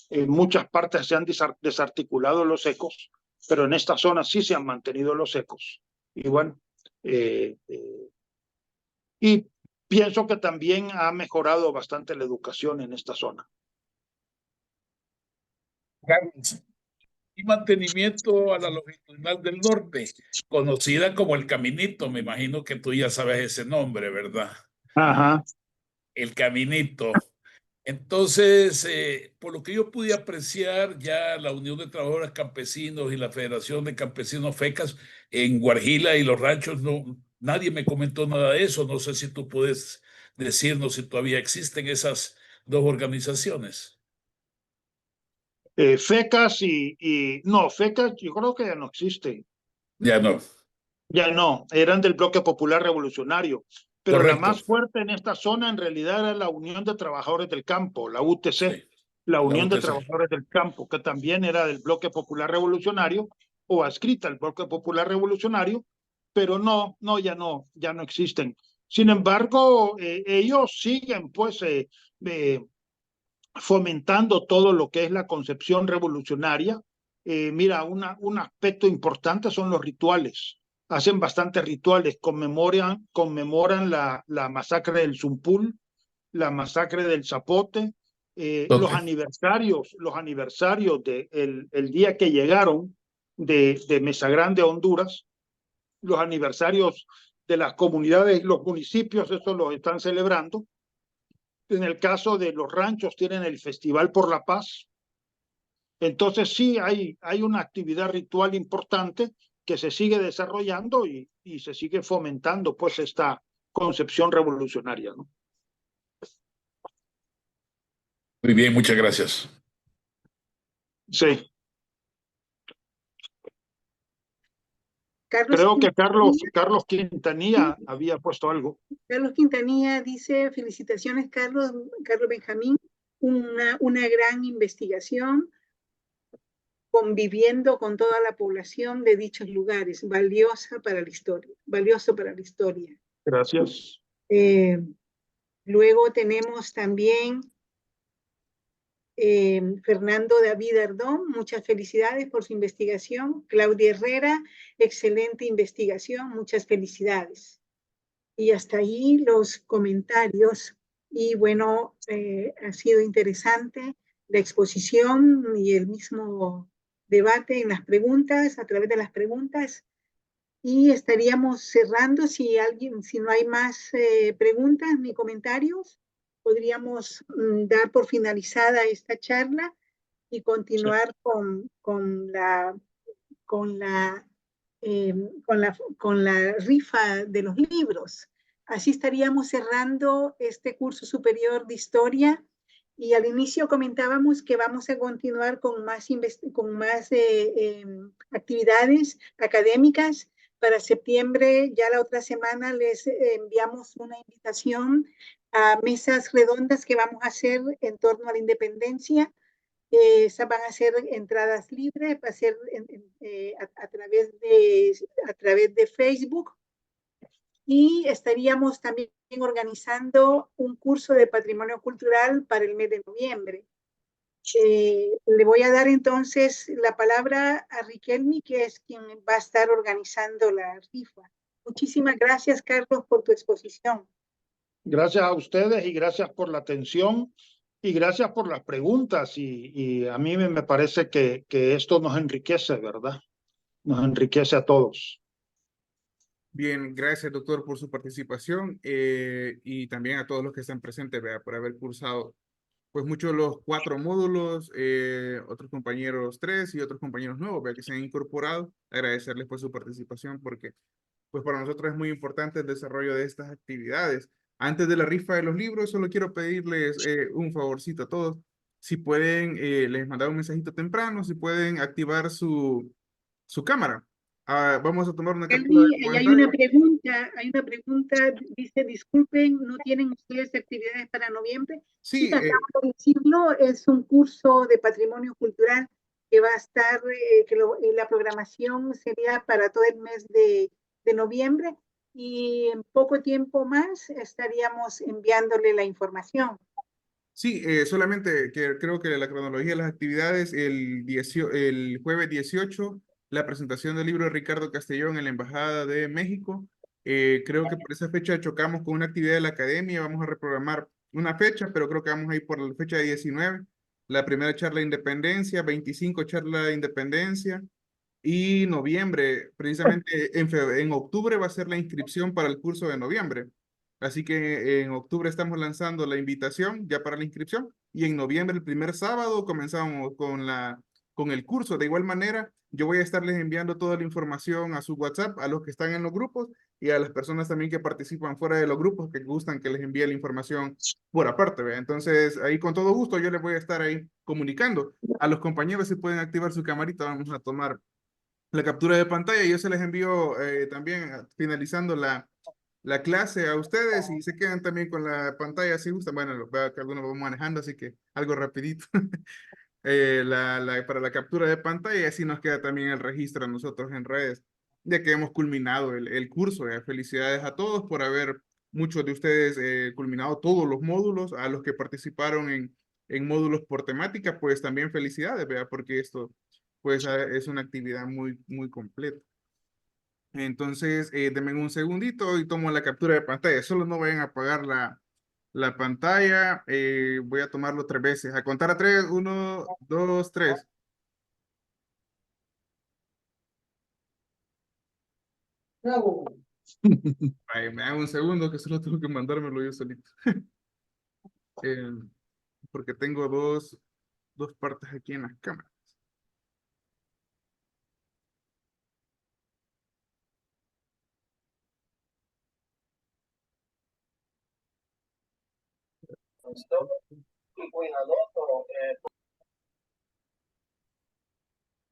En muchas partes se han desarticulado los ecos, pero en esta zona sí se han mantenido los ecos. Y bueno, y pienso que también ha mejorado bastante la educación en esta zona. Carlos, y mantenimiento a la longitudinal del norte, conocida como el Caminito. Me imagino que tú ya sabes ese nombre, ¿verdad? Ajá. El Caminito. Entonces, por lo que yo pude apreciar, ya la Unión de Trabajadores Campesinos y la Federación de Campesinos FECAS en Guarjila y los ranchos, nadie me comentó nada de eso. No sé si tú puedes decirnos si todavía existen esas dos organizaciones. FECAS no, FECAS yo creo que ya no existe. Ya no. Ya no, eran del Bloque Popular Revolucionario. Pero Correcto. la más fuerte en esta zona en realidad era la Unión de Trabajadores del Campo, la UTC, Sí, la Unión de UTC. Trabajadores del Campo, que también era del Bloque Popular Revolucionario o adscrita al Bloque Popular Revolucionario, pero ya no existen. Sin embargo, ellos siguen pues fomentando todo lo que es la concepción revolucionaria. Mira, un aspecto importante son los rituales. Hacen bastantes rituales, conmemoran la masacre del Zumpul, la masacre del Zapote, los aniversarios de el día que llegaron de Mesa Grande a Honduras, los aniversarios de las comunidades, los municipios, eso los están celebrando. En el caso de los ranchos tienen el Festival por la Paz. Entonces sí hay una actividad ritual importante que se sigue desarrollando y se sigue fomentando pues esta concepción revolucionaria, ¿no? Muy bien, muchas gracias. Sí. Carlos Creo que Quintanilla. Carlos Quintanilla había puesto algo. Carlos Quintanilla dice, felicitaciones Carlos Benjamín, una gran investigación conviviendo con toda la población de dichos lugares, valioso para la historia. Gracias. Luego tenemos también Fernando David Ardón, muchas felicidades por su investigación. Claudia Herrera, excelente investigación, muchas felicidades. Y hasta ahí los comentarios. Y bueno, ha sido interesante la exposición y el mismo debate en las preguntas, a través de las preguntas. Y estaríamos cerrando, si no hay más preguntas ni comentarios, podríamos dar por finalizada esta charla y continuar con la rifa de los libros. Así estaríamos cerrando este curso superior de historia. Y al inicio comentábamos que vamos a continuar con más actividades académicas. Para septiembre, ya la otra semana, les enviamos una invitación a mesas redondas que vamos a hacer en torno a la independencia. Esas van a ser entradas libres, va a ser a través de Facebook. Y estaríamos también organizando un curso de patrimonio cultural para el mes de noviembre. Le voy a dar entonces la palabra a Riquelme, que es quien va a estar organizando la rifa. Muchísimas gracias, Carlos, por tu exposición. Gracias a ustedes y gracias por la atención y gracias por las preguntas. Y a mí me parece que esto nos enriquece, ¿verdad? Nos enriquece a todos. Bien, gracias doctor por su participación y también a todos los que están presentes, ¿verdad? Por haber cursado pues muchos de los 4 módulos, otros compañeros 3 y otros compañeros nuevos, ¿verdad? Que se han incorporado. Agradecerles por su participación porque pues para nosotros es muy importante el desarrollo de estas actividades. Antes de la rifa de los libros, solo quiero pedirles un favorcito a todos. Si pueden, les mandar un mensajito temprano, si pueden activar su cámara. Vamos a tomar una captura de Hay una pregunta, dice, disculpen, ¿no tienen ustedes actividades para noviembre? Sí, acabo de decirlo, es un curso de patrimonio cultural que va a estar, la programación sería para todo el mes de noviembre y en poco tiempo más estaríamos enviándole la información. Sí, solamente que creo que la cronología de las actividades, el jueves 18, la presentación del libro de Ricardo Castellón en la Embajada de México. Creo que por esa fecha chocamos con una actividad de la academia, vamos a reprogramar una fecha, pero creo que vamos a ir por la fecha de 19, la primera charla de independencia, 25 charla de independencia, y noviembre, precisamente en octubre va a ser la inscripción para el curso de noviembre. Así que en octubre estamos lanzando la invitación ya para la inscripción y en noviembre, el primer sábado, comenzamos con el curso. De igual manera, yo voy a estarles enviando toda la información a su WhatsApp, a los que están en los grupos y a las personas también que participan fuera de los grupos, que gustan que les envíe la información por aparte, ¿ve? Entonces, ahí con todo gusto yo les voy a estar ahí comunicando. A los compañeros, si pueden activar su camarita, vamos a tomar la captura de pantalla. Yo se les envío también finalizando la clase a ustedes y se quedan también con la pantalla si gustan. Bueno, veo que algunos vamos manejando, así que algo rapidito. Para la captura de pantalla y así nos queda también el registro a nosotros en redes de que hemos culminado el curso. Felicidades a todos por haber, muchos de ustedes, culminado todos los módulos, a los que participaron en módulos por temática, pues también felicidades, ¿verdad? Porque esto pues es una actividad muy completa. Entonces, denme un segundito y tomo la captura de pantalla. Solo no vayan a apagar la pantalla. Voy a tomarlo 3 veces. A contar a 3, 1, 2, 3. Ay, me da un segundo que solo tengo que mandármelo yo solito. Eh, porque tengo dos partes aquí en las cámaras.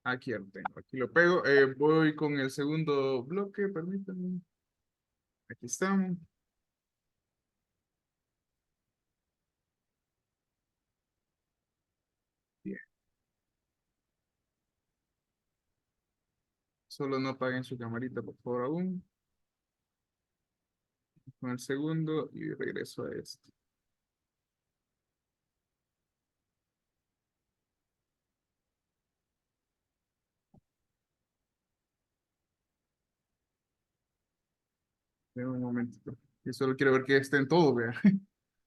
Aquí ya lo tengo, aquí lo pego. Voy con el segundo bloque, permítanme. Aquí estamos. Bien. Solo no apaguen su camarita, por favor, aún. Con el segundo y regreso a esto. Un momentito. Yo solo quiero ver que estén todos, vea.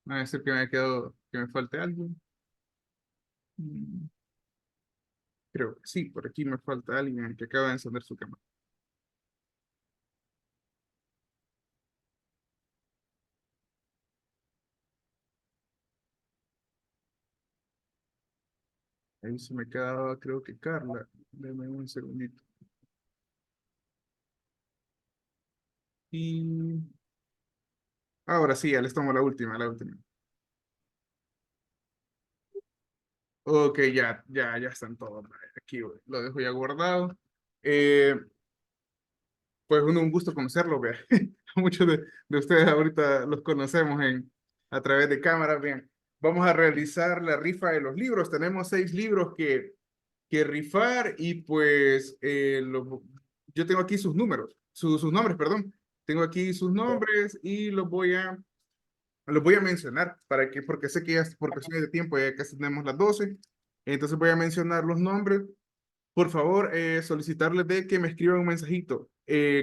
No va a ser que me haya quedado, que me falte algo. Mm, Creo que sí, por aquí me falta alguien que acaba de encender su cámara. Ahí se me quedaba, creo que Carla. Deme un segundito. Y ahora sí, ya les tomo la última. Ok, ya están todos. Aquí lo dejo ya guardado. Eh, pues un gusto conocerlo, vea. Muchos de ustedes ahorita los conocemos a través de cámaras, bien. Vamos a realizar la rifa de los libros. Tenemos 6 libros que rifar y pues yo tengo aquí sus números, sus nombres, perdón. Tengo aquí sus nombres y los voy a mencionar porque sé que ya por cuestiones de tiempo ya casi tenemos las 12. Entonces voy a mencionar los nombres. Por favor, solicitarles de que me escriban un mensajito.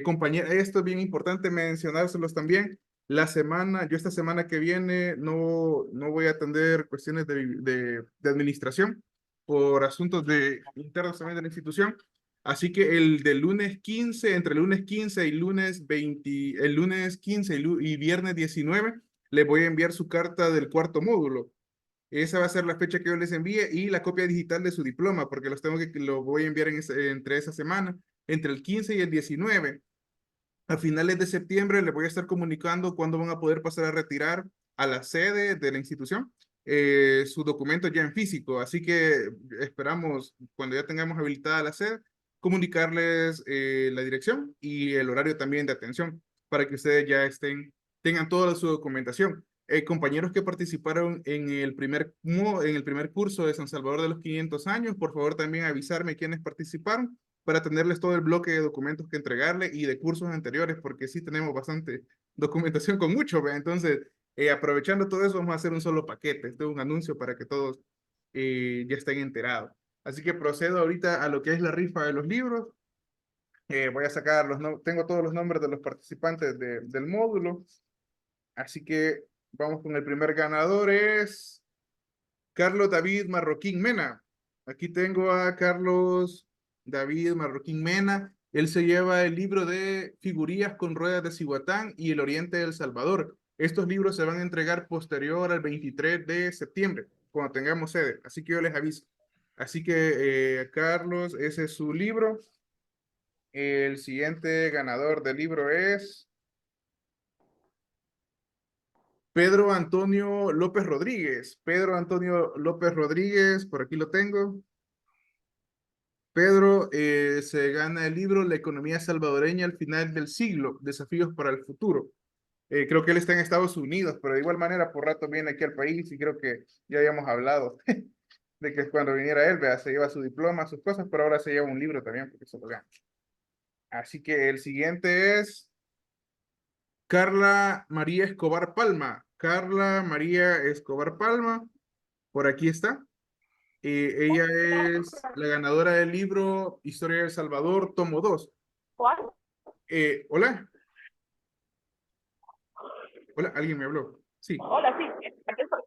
Compañera, esto es bien importante mencionárselos también. Yo esta semana que viene no voy a atender cuestiones de administración por asuntos internos también de la institución. Así que el del lunes 15, entre el lunes 15 y lunes 20, el lunes 15 y viernes 19, les voy a enviar su carta del 4.º módulo. Esa va a ser la fecha que yo les envíe y la copia digital de su diploma, porque lo voy a enviar entre esa semana, entre el 15 y el 19. A finales de septiembre les voy a estar comunicando cuándo van a poder pasar a retirar a la sede de la institución sus documentos ya en físico. Así que esperamos, cuando ya tengamos habilitada la sede, comunicarles la dirección y el horario también de atención para que ustedes ya tengan toda su documentación. Compañeros que participaron en el primer curso de San Salvador de los 500 años, por favor también avisarme quiénes participaron para tenerles todo el bloque de documentos que entregarle y de cursos anteriores, porque sí tenemos bastante documentación con mucho, ¿ve? Entonces, aprovechando todo eso, vamos a hacer un solo paquete. Este es un anuncio para que todos ya estén enterados. Así que procedo ahorita a lo que es la rifa de los libros. Voy a sacar tengo todos los nombres de los participantes del módulo. Así que vamos con el primer ganador, es Carlos David Marroquín Mena. Aquí tengo a Carlos David Marroquín Mena. Él se lleva el libro de Figurías con Ruedas de Cihuatán y El Oriente del Salvador. Estos libros se van a entregar posterior al 23 de septiembre, cuando tengamos sede. Así que yo les aviso. Así que, Carlos, ese es su libro. El siguiente ganador del libro es Pedro Antonio López Rodríguez. Pedro Antonio López Rodríguez, por aquí lo tengo. Pedro se gana el libro La economía salvadoreña al final del siglo, desafíos para el futuro. Creo que él está en Estados Unidos, pero de igual manera por rato viene aquí al país y creo que ya habíamos hablado de que cuando viniera él, vea, se lleva su diploma, sus cosas, pero ahora se lleva un libro también porque se lo gana. Así que el siguiente es Carla María Escobar Palma. Carla María Escobar Palma Por aquí está. Ella es la ganadora del libro Historia de El Salvador, tomo 2. Hola. Hola, alguien me habló. Sí. Hola, sí, aquí estoy.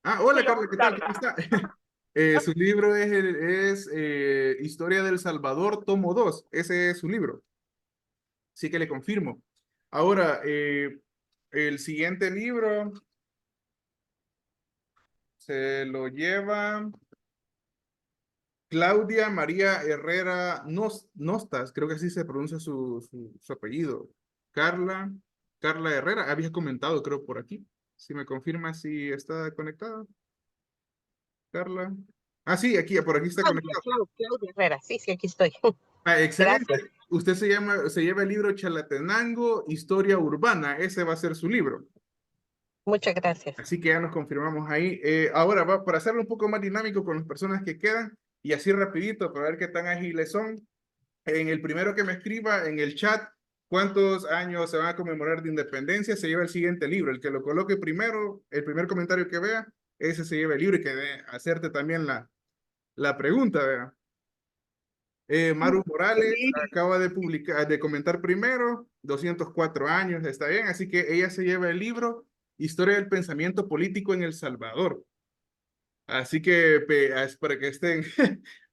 Ah, hola Dígame, Carla, ¿qué tal? ¿Cómo Carla. está? Su libro es Historia del Salvador, tomo 2. Ese es su libro. Sí que le confirmo. Ahora, el siguiente libro se lo lleva Claudia María Herrera Nostas, creo que así se pronuncia su apellido. Carla Herrera, había comentado, creo, por aquí. Si me confirma si está conectada. Carla. Ah, sí, aquí, por aquí está conectado. Claudia Herrera, sí, sí, aquí estoy. Ah, excelente. Gracias. Usted se lleva el libro Chalatenango, Historia Urbana. Ese va a ser su libro. Muchas gracias. Así que ya nos confirmamos ahí. Ahora, para hacerlo un poco más dinámico con las personas que quedan y así rapidito para ver qué tan ágiles son. En el primero que me escriba en el chat cuántos años se van a conmemorar de independencia, se lleva el siguiente libro. El que lo coloque primero, el primer comentario que vea, ese se lleva el libro y que debe hacerte también la pregunta, ¿verdad? Maru Morales acaba de publicar, de comentar primero, 204 años, está bien, así que ella se lleva el libro Historia del Pensamiento Político en El Salvador. Así que es para que estén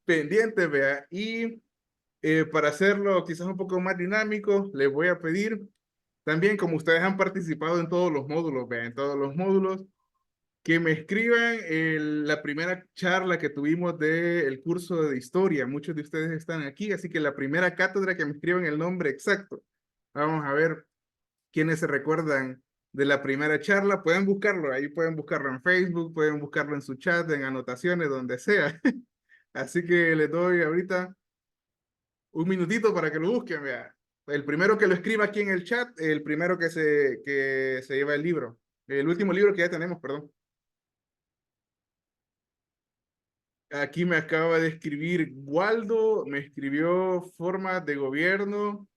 pendientes, vea. Y para hacerlo quizás un poco más dinámico, les voy a pedir también, como ustedes han participado en todos los módulos, vea, en todos los módulos, que me escriban la primera charla que tuvimos del curso de historia. Muchos de ustedes están aquí, así que la primera cátedra que me escriban el nombre exacto. Vamos a ver quiénes se recuerdan de la primera charla. Pueden buscarlo, ahí pueden buscarlo en Facebook, pueden buscarlo en su chat, en anotaciones, donde sea. Así que les doy ahorita un minutito para que lo busquen, vea. El primero que lo escriba aquí en el chat, el primero que se lleva el libro. El último libro que ya tenemos, perdón. Aquí me acaba de escribir Waldo, me escribió formas de gobierno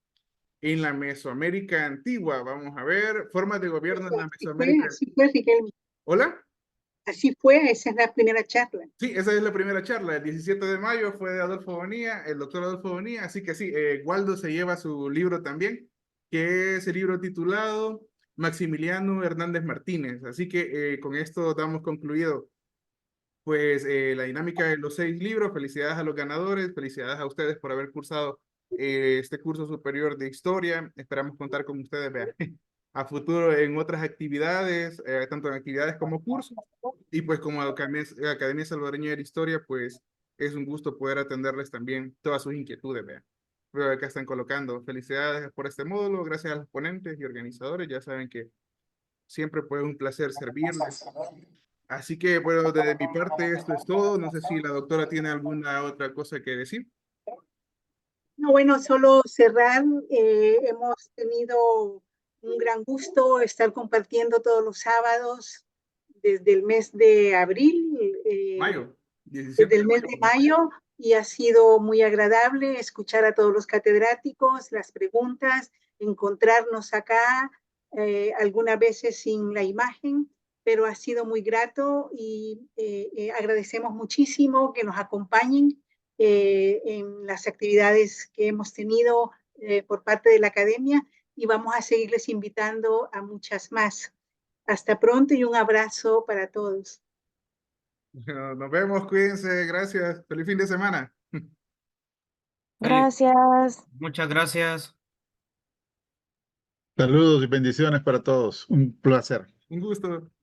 en la Mesoamérica antigua. Vamos a ver, formas de gobierno en la Mesoamérica. Así fue, Riquelme. ¿Hola? Así fue, esa es la primera charla. Sí, esa es la primera charla. El 17 de mayo fue de Adolfo Bonilla, el doctor Adolfo Bonilla. Así que sí, Waldo se lleva su libro también, que es el libro titulado Maximiliano Hernández Martínez. Así que con esto damos concluido pues la dinámica de los 6 libros. Felicidades a los ganadores, felicidades a ustedes por haber cursado este curso superior de historia. Esperamos contar con ustedes, vean, a futuro en otras actividades, tanto en actividades como cursos. Y pues como Academia Salvadoreña de la Historia, pues es un gusto poder atenderles también todas sus inquietudes, vean. Veo que acá están colocando. Felicidades por este módulo, gracias a los ponentes y organizadores. Ya saben que siempre fue un placer servirles. Así que, bueno, de mi parte esto es todo. No sé si la doctora tiene alguna otra cosa que decir. No, bueno, solo cerrar, hemos tenido un gran gusto estar compartiendo todos los sábados desde el mes de abril, Mayo, 17 desde de el mes de mayo. mayo, y ha sido muy agradable escuchar a todos los catedráticos, las preguntas, encontrarnos acá, algunas veces sin la imagen, pero ha sido muy grato y agradecemos muchísimo que nos acompañen en las actividades que hemos tenido por parte de la academia y vamos a seguirles invitando a muchas más. Hasta pronto y un abrazo para todos. Bueno, nos vemos, cuídense, gracias. Feliz fin de semana. Gracias. Muchas gracias. Saludos y bendiciones para todos. Un placer. Un gusto.